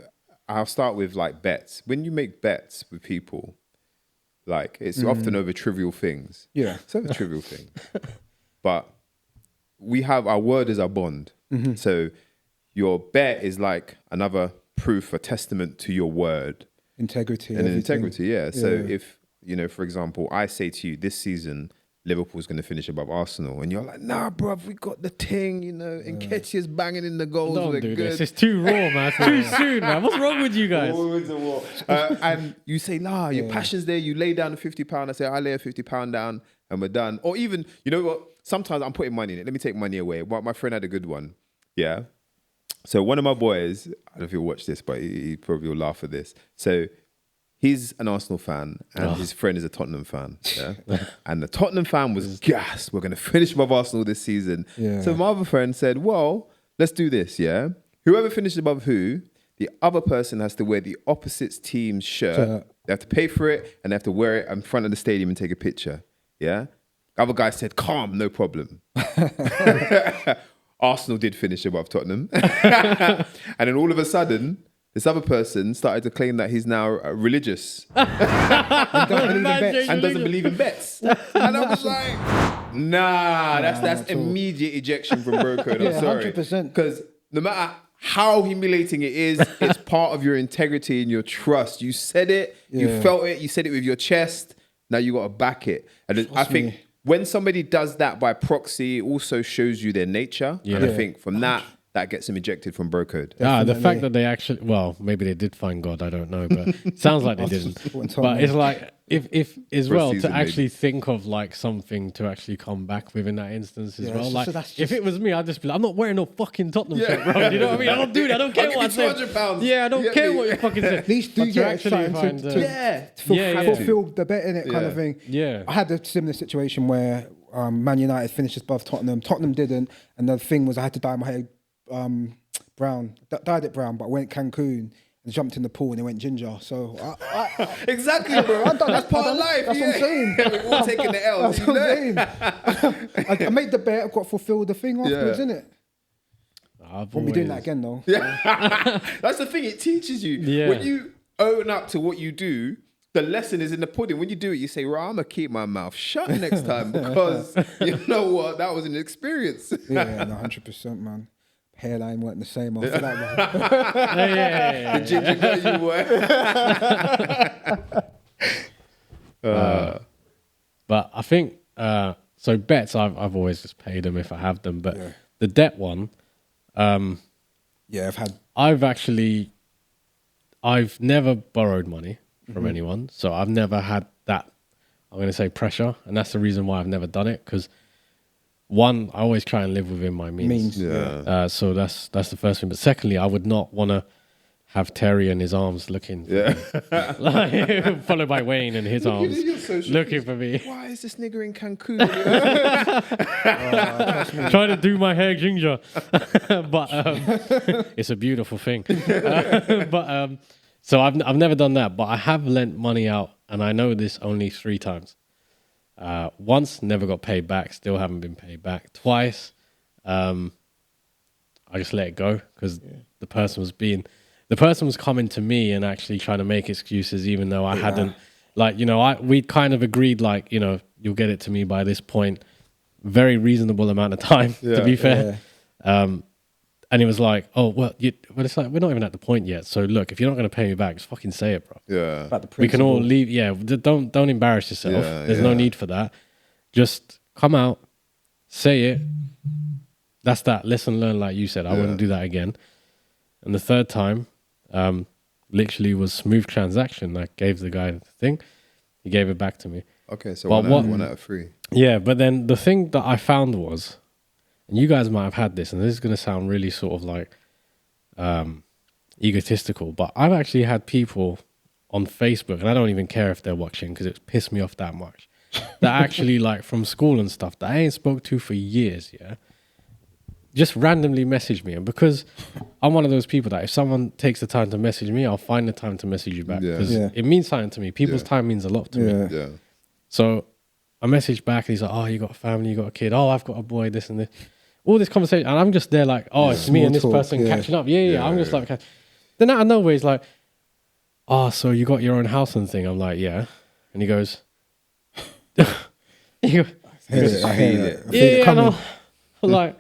I'll start with like bets. When you make bets with people, like it's often over trivial things. Yeah. It's over trivial things. But we have, our word is our bond. Mm-hmm. So your bet is like another proof, a testament to your word. Integrity. And integrity, yeah. So if, you know, for example, I say to you this season, Liverpool's going to finish above Arsenal, and you're like, nah, bruv, we got the thing, you know, and Nketiah's banging in the goals. Don't do this. It's too raw, man. It's too soon, man. What's wrong with you guys? And you say, nah, your passion's there. You lay down the £50. I say, I lay a £50 down, and we're done. Or even, you know what? Sometimes I'm putting money in it. Let me take money away. My friend had a good one. Yeah. So one of my boys, I don't know if he'll watch this, but he probably will laugh at this. So he's an Arsenal fan and his friend is a Tottenham fan. Yeah. And the Tottenham fan was gassed. We're going to finish above Arsenal this season. Yeah. So my other friend said, well, let's do this, yeah? Whoever finishes above who, the other person has to wear the opposite team's shirt. They have to pay for it and they have to wear it in front of the stadium and take a picture. Yeah. The other guy said, calm, no problem. Arsenal did finish above Tottenham. And then all of a sudden, this other person started to claim that he's now religious and doesn't believe in bets. And I was like, nah, that's immediate ejection from bro code. I'm sorry. 100%. Because no matter how humiliating it is, it's part of your integrity and your trust. You said it, you felt it, you said it with your chest. Now you got to back it. And I think when somebody does that by proxy, it also shows you their nature. Yeah. And I think from that gets them ejected from bro code. The fact that they actually, well, maybe they did find God, I don't know, but it sounds like they didn't. But it's like, if as well, to actually think of like something to actually come back with in that instance as well. Like, if it was me, I'd just be like, I'm not wearing no fucking Tottenham shirt, bro. You know what I mean? I don't do that. I don't care what I say. Yeah, I don't care what you fucking say. At least do get something to fulfill the bet in it kind of thing. Yeah. I had a similar situation where Man United finished above Tottenham. Tottenham didn't. And the thing was I had to dye my hair brown. Dyed it brown, but I went Cancun and jumped in the pool and it went ginger. So exactly, bro. That's part of life. That's what I'm saying. We're all taking the L. That's what I'm saying. I made the bet. I've got to fulfill the thing afterwards, innit? Won't be doing that again, though. Yeah. That's the thing. It teaches you. Yeah. When you own up to what you do, the lesson is in the pudding. When you do it, you say, right, I'm going to keep my mouth shut next time because you know what? That was an experience. Yeah, 100%, man. Hairline weren't the same after that, man. The ginger got you, boy. But I think, so bets, I've always just paid them if I have them. But the debt one, I've never borrowed money from anyone. So I've never had that, I'm going to say, pressure. And that's the reason why I've never done it. Because one, I always try and live within my means. So that's the first thing. But secondly, I would not want to have Terry in his arms looking for me. Like, followed by Wayne in his arms looking for me. Why is this nigger in Cancun? Trying to do my hair ginger. But it's a beautiful thing. So I've never done that, but I have lent money out, and I know this only 3 times. Once, never got paid back, still haven't been paid back. Twice, I just let it go because the person was coming to me and actually trying to make excuses, even though I hadn't, like, you know, we kind of agreed, like, you know, you'll get it to me by this point, very reasonable amount of time, to be fair. And he was like, oh, well, it's like, we're not even at the point yet. So look, if you're not going to pay me back, just fucking say it, bro. Yeah. We can all leave. Yeah. Don't embarrass yourself. There's no need for that. Just come out, say it. That's that. Lesson learned, like you said. I wouldn't do that again. And the third time, literally was smooth transaction. I gave the guy the thing. He gave it back to me. Okay. So one out of 3. Yeah. But then the thing that I found was, and you guys might have had this, and this is going to sound really sort of like egotistical, but I've actually had people on Facebook, and I don't even care if they're watching because it pissed me off that much, that actually like from school and stuff that I ain't spoke to for years, just randomly message me. And because I'm one of those people that if someone takes the time to message me, I'll find the time to message you back because it means something to me. People's time means a lot to me. Yeah. So I messaged back and he's like, oh, you got a family, you got a kid. Oh, I've got a boy, this and this. All this conversation, and I'm just there like, oh, it's me and this person catching up. I'm just like, then out of nowhere, he's like, oh, so you got your own house and thing? I'm like, yeah. And he goes, I hate it. And I'm like,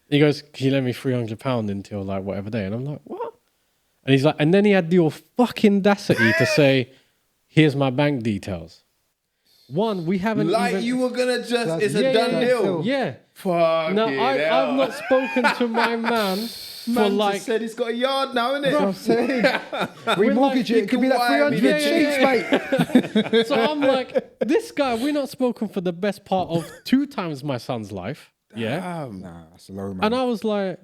he goes, can you lend me £300 until like whatever day? And I'm like, what? And he's like, and then he had the fucking audacity to say, here's my bank details. One, we haven't like even... you were gonna just, it's a done deal. Yeah. Fuck No, I've not spoken to my man for like. Just said he's got a yard now, innit? That's what I'm saying. Remortgage it. Give me that 300 cheeks, mate. So I'm like, this guy, we're not spoken for the best part of 2 times my son's life. Yeah. Nah, that's low, man. And I was like,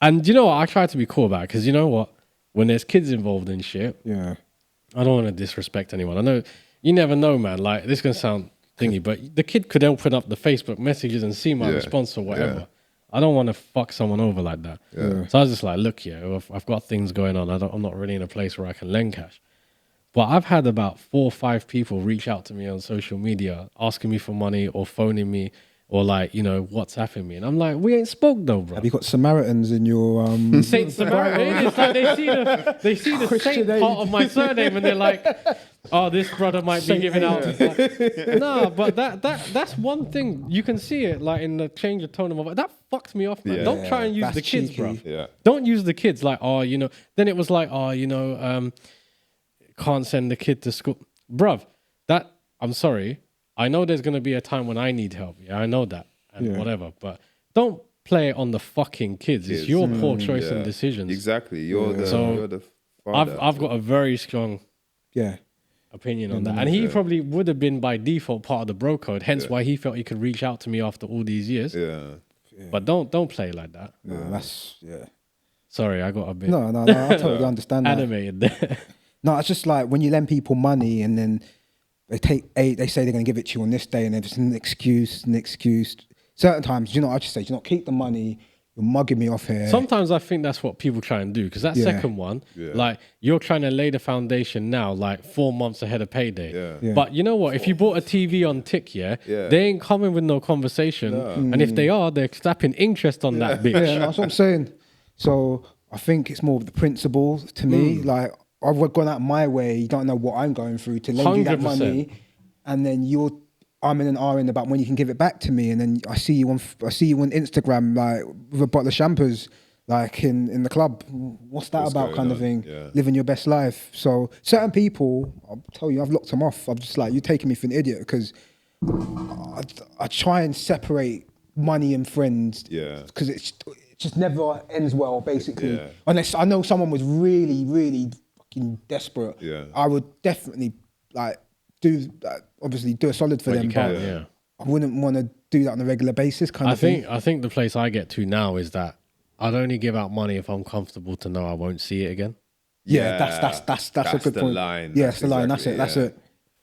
and you know what? I tried to be cool about it because you know what? When there's kids involved in shit, yeah, I don't want to disrespect anyone. I know you never know, man. Like, this is going to sound thingy, but the kid could open up the Facebook messages and see my response or whatever. Yeah. I don't want to fuck someone over like that. Yeah. So I was just like, look, I've got things going on. I'm not really in a place where I can lend cash. But I've had about 4 or 5 people reach out to me on social media asking me for money or phoning me or like, WhatsApping me. And I'm like, we ain't spoke though, bro. Have you got Samaritans in your... Saint Samaritan? It's like they see the Saint part of my surname and they're like, oh, this brother might be giving out. No, but that's one thing. You can see it like in the change of tone of my voice. That fucks me off, man. Yeah. Don't try and use the kids, cheeky. Bro. Yeah. Don't use the kids like, then it was like, can't send the kid to school. Bruv, I'm sorry. I know there's going to be a time when I need help. Yeah, I know that and whatever. But don't play it on the fucking kids. It's your poor choice and decisions. Exactly. You're the father. I've got a very strong opinion on that. And he probably would have been by default part of the bro code, hence why he felt he could reach out to me after all these years. Yeah. But don't play like that. No, that's Sorry, I got a bit No, I totally understand that. Animated there. No, it's just like when you lend people money and then they say they're going to give it to you on this day and it's an excuse. Certain times, I just say, keep the money. You're mugging me off here. Sometimes I think that's what people try and do because that second one, like you're trying to lay the foundation now, like 4 months ahead of payday. Yeah. But you know what? If you bought a TV on tick, they ain't coming with no conversation. No. And if they are, they're slapping interest on that bitch. Yeah, that's what I'm saying. So I think it's more of the principle to me. Like I've gone out my way. You don't know what I'm going through to lend you that money, and then you're umming and ahhing about when you can give it back to me, and then I see you on Instagram like with a bottle of champers like in the club. What's that about, kind of thing? Yeah. Living your best life. So certain people, I'll tell you, I've locked them off. I'm just like, you're taking me for an idiot because I try and separate money and friends. Yeah. Because it just never ends well, basically. Yeah. Unless I know someone was really, really fucking desperate. Yeah. I would definitely obviously do a solid for them, but I wouldn't want to do that on a regular basis. I think the place I get to now is that I'd only give out money if I'm comfortable to know I won't see it again. Yeah, that's a good point. Line. Yeah, that's the line. That's it. That's it.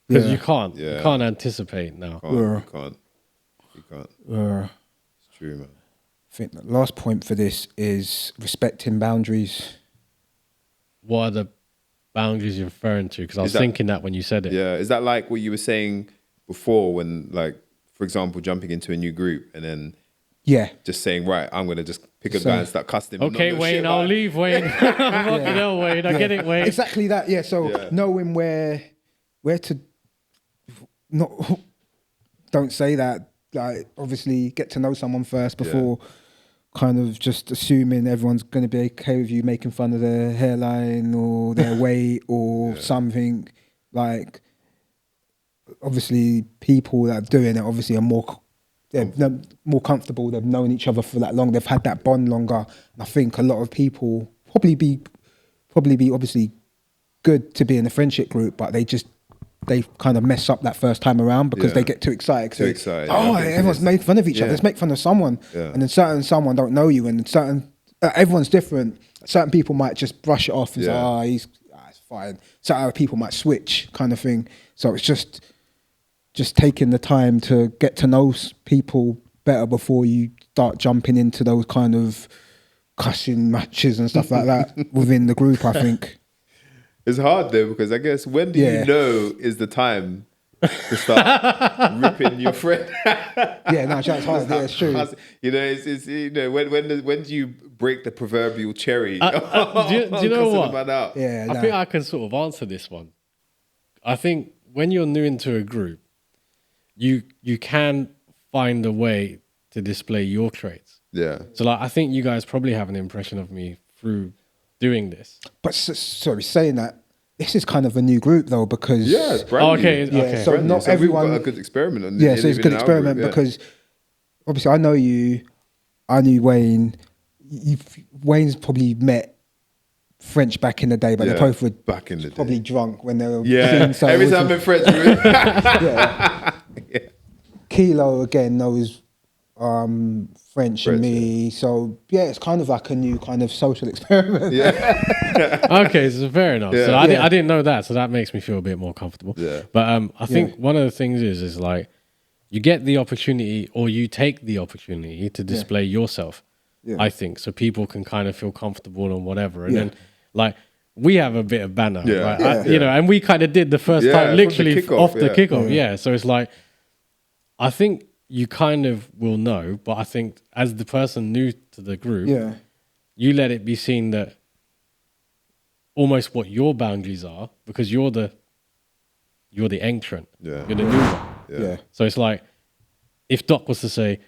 Because you can't anticipate now. You can't. It's true, man. I think the last point for this is respecting boundaries. What are the boundaries you're referring to? Because I was thinking that when you said it. Yeah, is that like what you were saying before when, like, for example, jumping into a new group and then just saying, right, I'm going to just pick a guy and start cussing him. Okay, Wayne, I'll leave, Wayne. Fucking hell, Wayne, I get it, Wayne. Exactly that, So knowing where to not, don't say that, like, obviously get to know someone first before kind of just assuming everyone's going to be okay with you making fun of their hairline or their weight or something. Like, obviously people that are doing it obviously are they're more comfortable. They've known each other for that long. They've had that bond longer. And I think a lot of people probably be obviously good to be in a friendship group, but they kind of mess up that first time around because they get too excited. Everyone's made fun of each other. Let's make fun of someone. Yeah. And then someone don't know you, and everyone's different. Certain people might just brush it off and say, it's fine. Certain other people might switch, kind of thing. So it's just taking the time to get to know people better before you start jumping into those kind of cussing matches and stuff like that within the group, I think. It's hard though, because I guess when do you know is the time to start ripping your friend? It's hard. Yeah, it's true. When do you break the proverbial cherry? Do you know what? I think I can sort of answer this one. I think when you're new into a group, you can find a way to display your traits. Yeah. So like, I think you guys probably have an impression of me through doing this. But saying that, this is kind of a new group though, because it's brand new. Okay. So not everyone. We've got a good experiment on this. So it's a good experiment because obviously I know you. I knew Wayne. Wayne's probably met French back in the day, but they both were back in the probably day. drunk when they were Yeah, so every time I'm French. yeah. Kilo again knows French and me, so yeah, it's kind of like a new kind of social experiment. Okay, so fair enough. So I didn't know that, so that makes me feel a bit more comfortable. Yeah. But I think one of the things is like you get the opportunity, or you take the opportunity to display yourself. I think so people can kind of feel comfortable and whatever, and then like we have a bit of banner, right? You know, and we kind of did the first time, literally off the kickoff. Yeah, so it's like I think you kind of will know, but I think as the person new to the group, you let it be seen that almost what your boundaries are, because you're the entrant, you're the new one. So it's like if Doc was to say,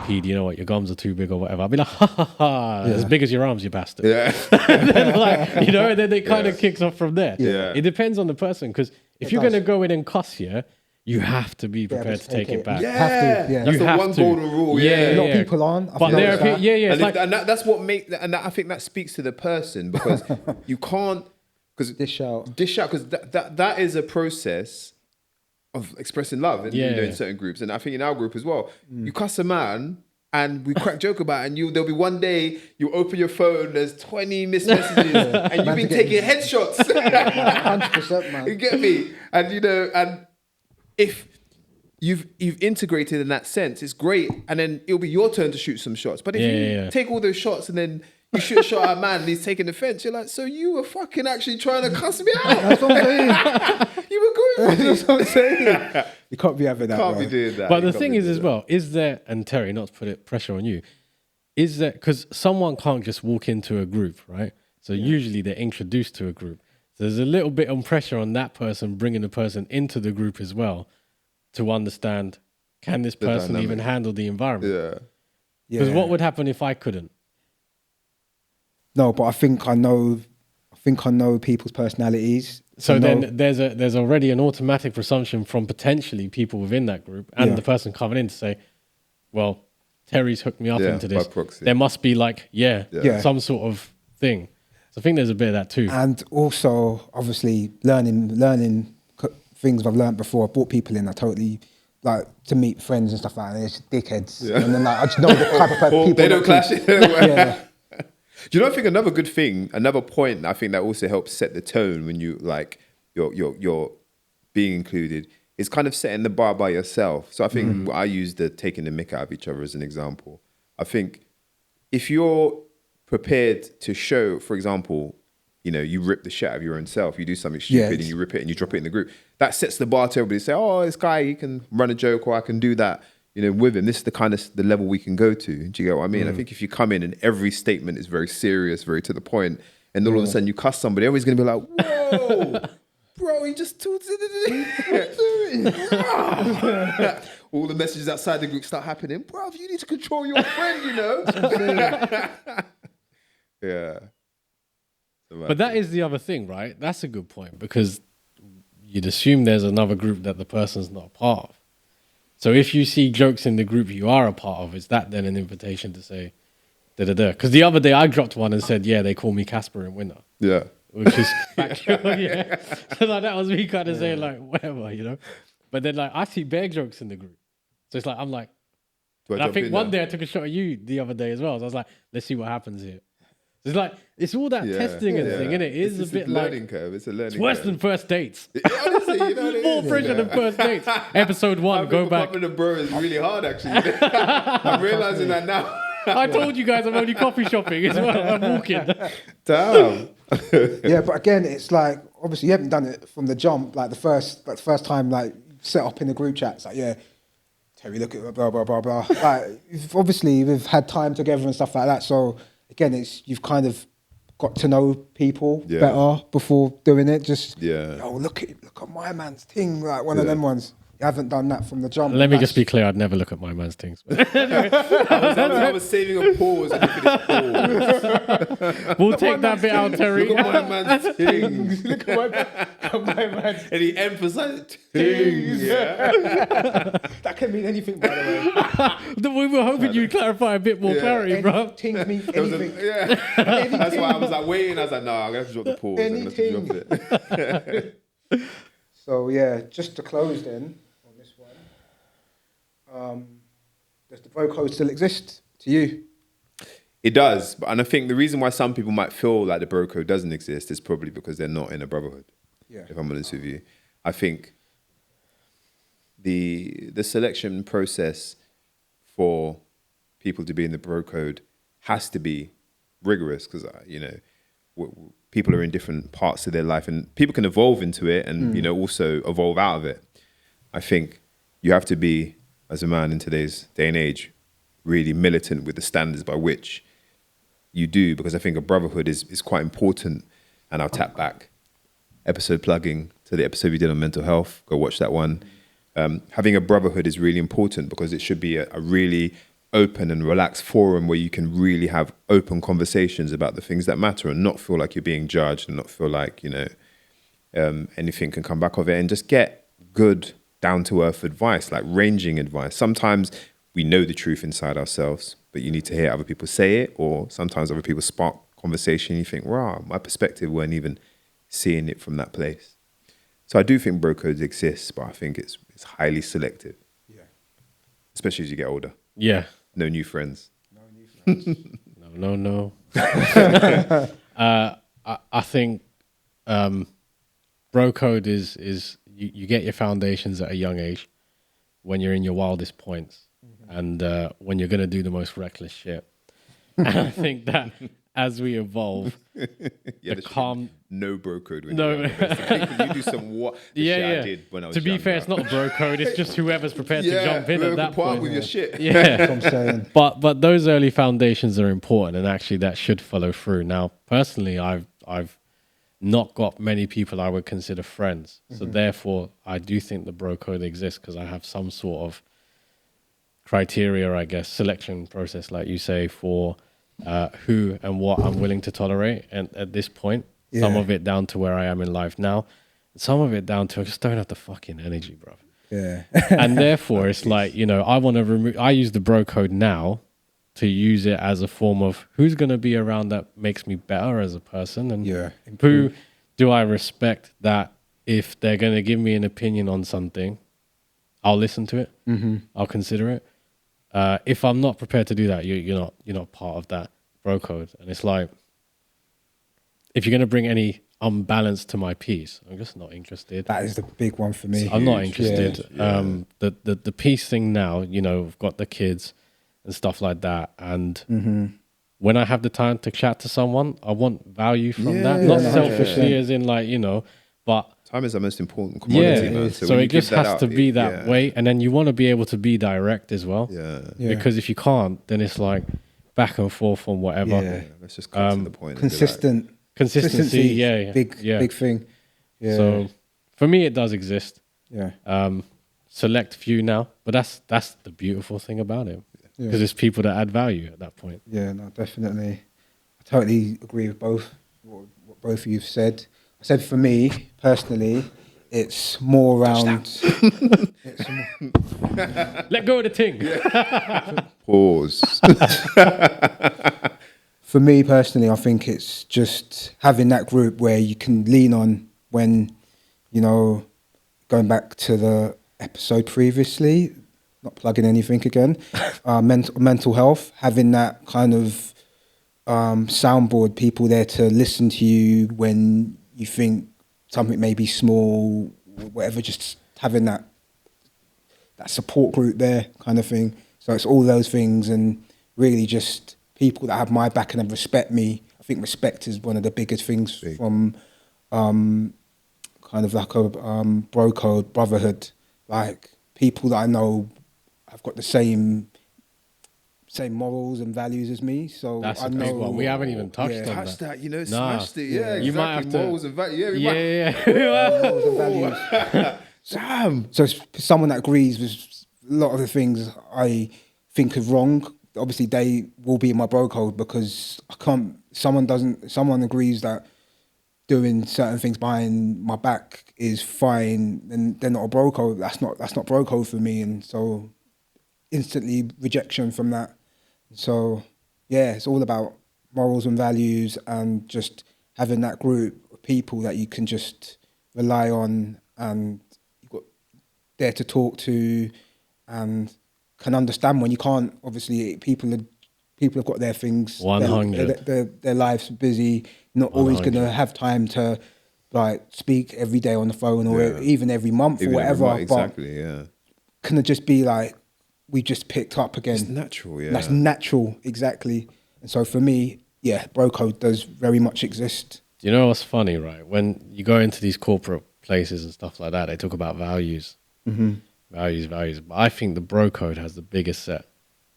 "P, do you know what? Your gums are too big or whatever," I'd be like, "Ha ha ha! As big as your arms, you bastard." And then, like, you know, and then it kind of kicks off from there. It depends on the person, because if you're going to go in and cuss here, you have to be prepared to take it back. That's the one golden rule. A lot of people aren't. But there are that's what I think that speaks to the person, because you can't dish out because that is a process of expressing love and in certain groups, and I think in our group as well. You cuss a man and we crack joke about it, and there'll be one day you open your phone, there's 20 missed messages and you've been taking headshots. 100%, man. You get me? And you know, and if you've integrated in that sense, it's great, and then it'll be your turn to shoot some shots. But if you take all those shots and then you shoot a shot at a man and he's taking offense, you're like, so you were fucking actually trying to cuss me out. That's what I'm saying. You were going for That's what I'm saying. You can't be having that. Can't be doing that. But the thing is as well, is there, and Terry, not to put it pressure on you, is there, because someone can't just walk into a group, right? So usually they're introduced to a group. So there's a little bit of pressure on that person bringing the person into the group as well to understand, can this person even handle the environment? Because what would happen if I couldn't? No, but I think I know people's personalities. So then there's already an automatic presumption from potentially people within that group and the person coming in to say, well, Terry's hooked me up into this. There must be like, some sort of thing. So I think there's a bit of that too. And also, obviously, learning things I've learned before. I brought people in. I totally like to meet friends and stuff like that. It's just dickheads, and then like I just know the type of people. They don't clash. Do you know? I think another good thing, another point, I think that also helps set the tone when you like you're being included, is kind of setting the bar by yourself. So I think I use the taking the mick out of each other as an example. I think if you're prepared to show, for example, you know, you rip the shit out of your own self, you do something stupid and you rip it and you drop it in the group, that sets the bar to everybody to say, oh, this guy, he can run a joke, or I can do that, you know, with him. This is the kind of the level we can go to. Do you get what I mean? I think if you come in and every statement is very serious, very to the point, and then all of a sudden you cuss somebody, everybody's going to be like, whoa, bro, he just talked to the all the messages outside the group start happening. Bro, you need to control your friend, you know? But that is the other thing, right? That's a good point, because you'd assume there's another group that the person's not a part of. So if you see jokes in the group you are a part of, is that then an invitation to say, da-da-da? Because the other day I dropped one and said, yeah, they call me Casper in winter. Yeah. Which is factual, So like, that was me kind of saying like, whatever, you know? But then like, I see bear jokes in the group. So it's like, I'm like, and I think one day I took a shot at you the other day as well. So I was like, let's see what happens here. It's like, it's all that testing and thing, and it is a bit like learning curve. It's a learning curve. It's worse than first dates. Honestly, you know what it More pressure than first dates. Episode 1, go back. Becoming a bro is really hard, actually. I'm realizing that now. I told you guys I'm only coffee shopping as well. I'm walking. Damn. Yeah, but again, it's like, obviously you haven't done it from the jump. Like the first time, like set up in the group chat, it's like, yeah, Terry, look at blah blah blah blah. Like obviously we've had time together and stuff like that. So again, it's you've kind of got to know people better before doing it. Just look at my man's thing, like one of them ones. You haven't done that from the jump. Let me just be clear, I'd never look at my man's things. I was saving a pause and We'll take that bit out, Terry. Look at my man's things. Look at my man's And he emphasized things. Yeah. That can mean anything, by the way. We were hoping you'd clarify a bit more clarity, bro. Things mean anything. That's why I was like waiting. I was like, no, I'm going to have to drop the pause. I'm gonna have to drop it. So, yeah, just to close then on this one, does the bro code still exist to you? It does. And I think the reason why some people might feel like the bro code doesn't exist is probably because they're not in a brotherhood. Yeah. If I'm honest with you. I think the selection process for people to be in the bro code has to be rigorous because, people are in different parts of their life and people can evolve into it and, also evolve out of it. I think you have to be, as a man in today's day and age, really militant with the standards by which you do, because I think a brotherhood is quite important. And I'll tap back, episode plugging to the episode we did on mental health. Go watch that one. Having a brotherhood is really important because it should be a really open and relaxed forum where you can really have open conversations about the things that matter and not feel like you're being judged and not feel like, anything can come back of it, and just get good down-to-earth advice, like ranging advice. Sometimes we know the truth inside ourselves, but you need to hear other people say it, or sometimes other people spark conversation. You think, wow, my perspective weren't even seeing it from that place. So I do think bro codes exist, but I think it's highly selective. Yeah. Especially as you get older. Yeah. No new friends. No new friends. No. I think bro code is you get your foundations at a young age when you're in your wildest points and when you're going to do the most reckless shit. And I think that as we evolve, the calm... No bro code. When no. You do some what the shit I did when I was To be fair, it's not a bro code. It's just whoever's prepared to jump in at that point. With your shit. Yeah. That's what I'm saying. But those early foundations are important, and actually that should follow through. Now, personally, I've not got many people I would consider friends. So therefore, I do think the bro code exists because I have some sort of criteria, I guess, selection process, like you say, for who and what I'm willing to tolerate. And at this point, some of it down to where I am in life now, some of it down to I just don't have the fucking energy, bro. Yeah. And therefore, it's like, I want to remove, I use the bro code now to use it as a form of who's going to be around that makes me better as a person, and who do I respect that if they're going to give me an opinion on something, I'll listen to it. I'll consider it. If I'm not prepared to do that, you're not part of that bro code. And it's like, if you're going to bring any unbalance to my peace, I'm just not interested. That is the big one for me. I'm not interested. The peace thing now, we've got the kids and stuff like that. And when I have the time to chat to someone, I want value from that. Not selfishly as in but time is the most important commodity, man. So it just has to be that way. And then you want to be able to be direct as well. Because if you can't, then it's like back and forth on whatever. Yeah. Let's just come to the point. Consistency, big thing. Yeah. So for me, it does exist. Yeah. Select few now, but that's the beautiful thing about it, because it's people that add value at that point. Yeah, no, definitely. I totally agree with what both of you've said. I said for me personally, it's more around. Let go of the ting. Pause. For me personally, I think it's just having that group where you can lean on when, going back to the episode previously, not plugging anything again, mental health, having that kind of soundboard, people there to listen to you when you think something may be small, whatever, just having that support group there kind of thing. So it's all those things, and really just people that have my back and respect me. I think respect is one of the biggest things from kind of like a bro code, brotherhood. Like people that I know have got the same morals and values as me. So that's I a know big one. We haven't even touched on that. Smashed it. Yeah, You might have to. Morals and values. Yeah. morals and values. Damn. So it's someone that agrees with a lot of the things I think are wrong. Obviously, they will be in my bro code because I can't. Someone agrees that doing certain things behind my back is fine, and they're not a bro code. That's not bro code for me, and so instantly rejection from that. So yeah, it's all about morals and values, and just having that group of people that you can just rely on, and you've got there to talk to, and can understand when you can't. Obviously, people have got their things. 100. Their lives are busy. Not always going to have time to like speak every day on the phone, or even every month, or whatever. Exactly. Yeah. Can it just be like we just picked up again? It's natural. Yeah. That's natural. Exactly. And so for me, yeah, bro code does very much exist. Do you know what's funny, right? When you go into these corporate places and stuff like that, they talk about values. Mm-hmm. Values. But I think the bro code has the biggest set.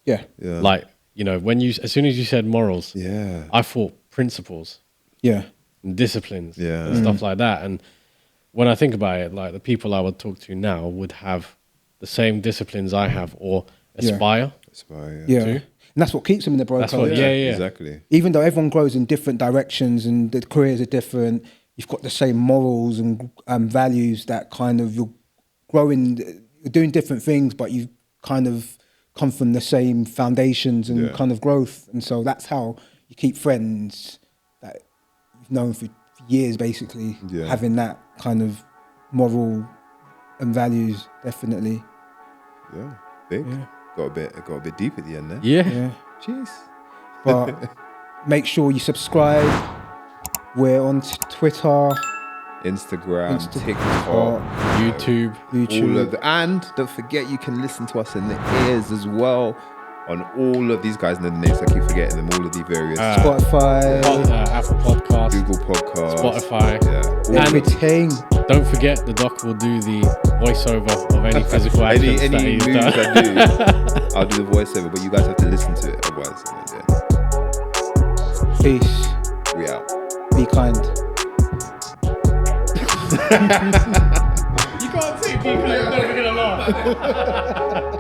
Yeah. Like, you know, as soon as you said morals, I thought principles. Yeah. And disciplines. Yeah. And stuff like that. And when I think about it, like the people I would talk to now would have the same disciplines I have, or aspire. Yeah. And that's what keeps them in the bro code. Exactly. Even though everyone grows in different directions and the careers are different, you've got the same morals and values that kind of you're growing, you're doing different things, but you kind of come from the same foundations and kind of growth. And so that's how you keep friends that you've known for years, basically, having that kind of moral and values, definitely. Yeah, big. Yeah. Got a bit deep at the end there. Yeah. Jeez. But make sure you subscribe. We're on Twitter, Instagram, TikTok, YouTube. All of and don't forget you can listen to us in the ears as well on all of these guys. And the names I keep forgetting them. All of the various Spotify, Apple Podcasts, Google Podcasts, Spotify, everything. Don't forget the doc will do the voiceover of any physical actions any that he's moves done. I do. I'll do the voiceover, but you guys have to listen to it otherwise. Peace. We out. Be kind. You can't say be kind, you're never gonna laugh.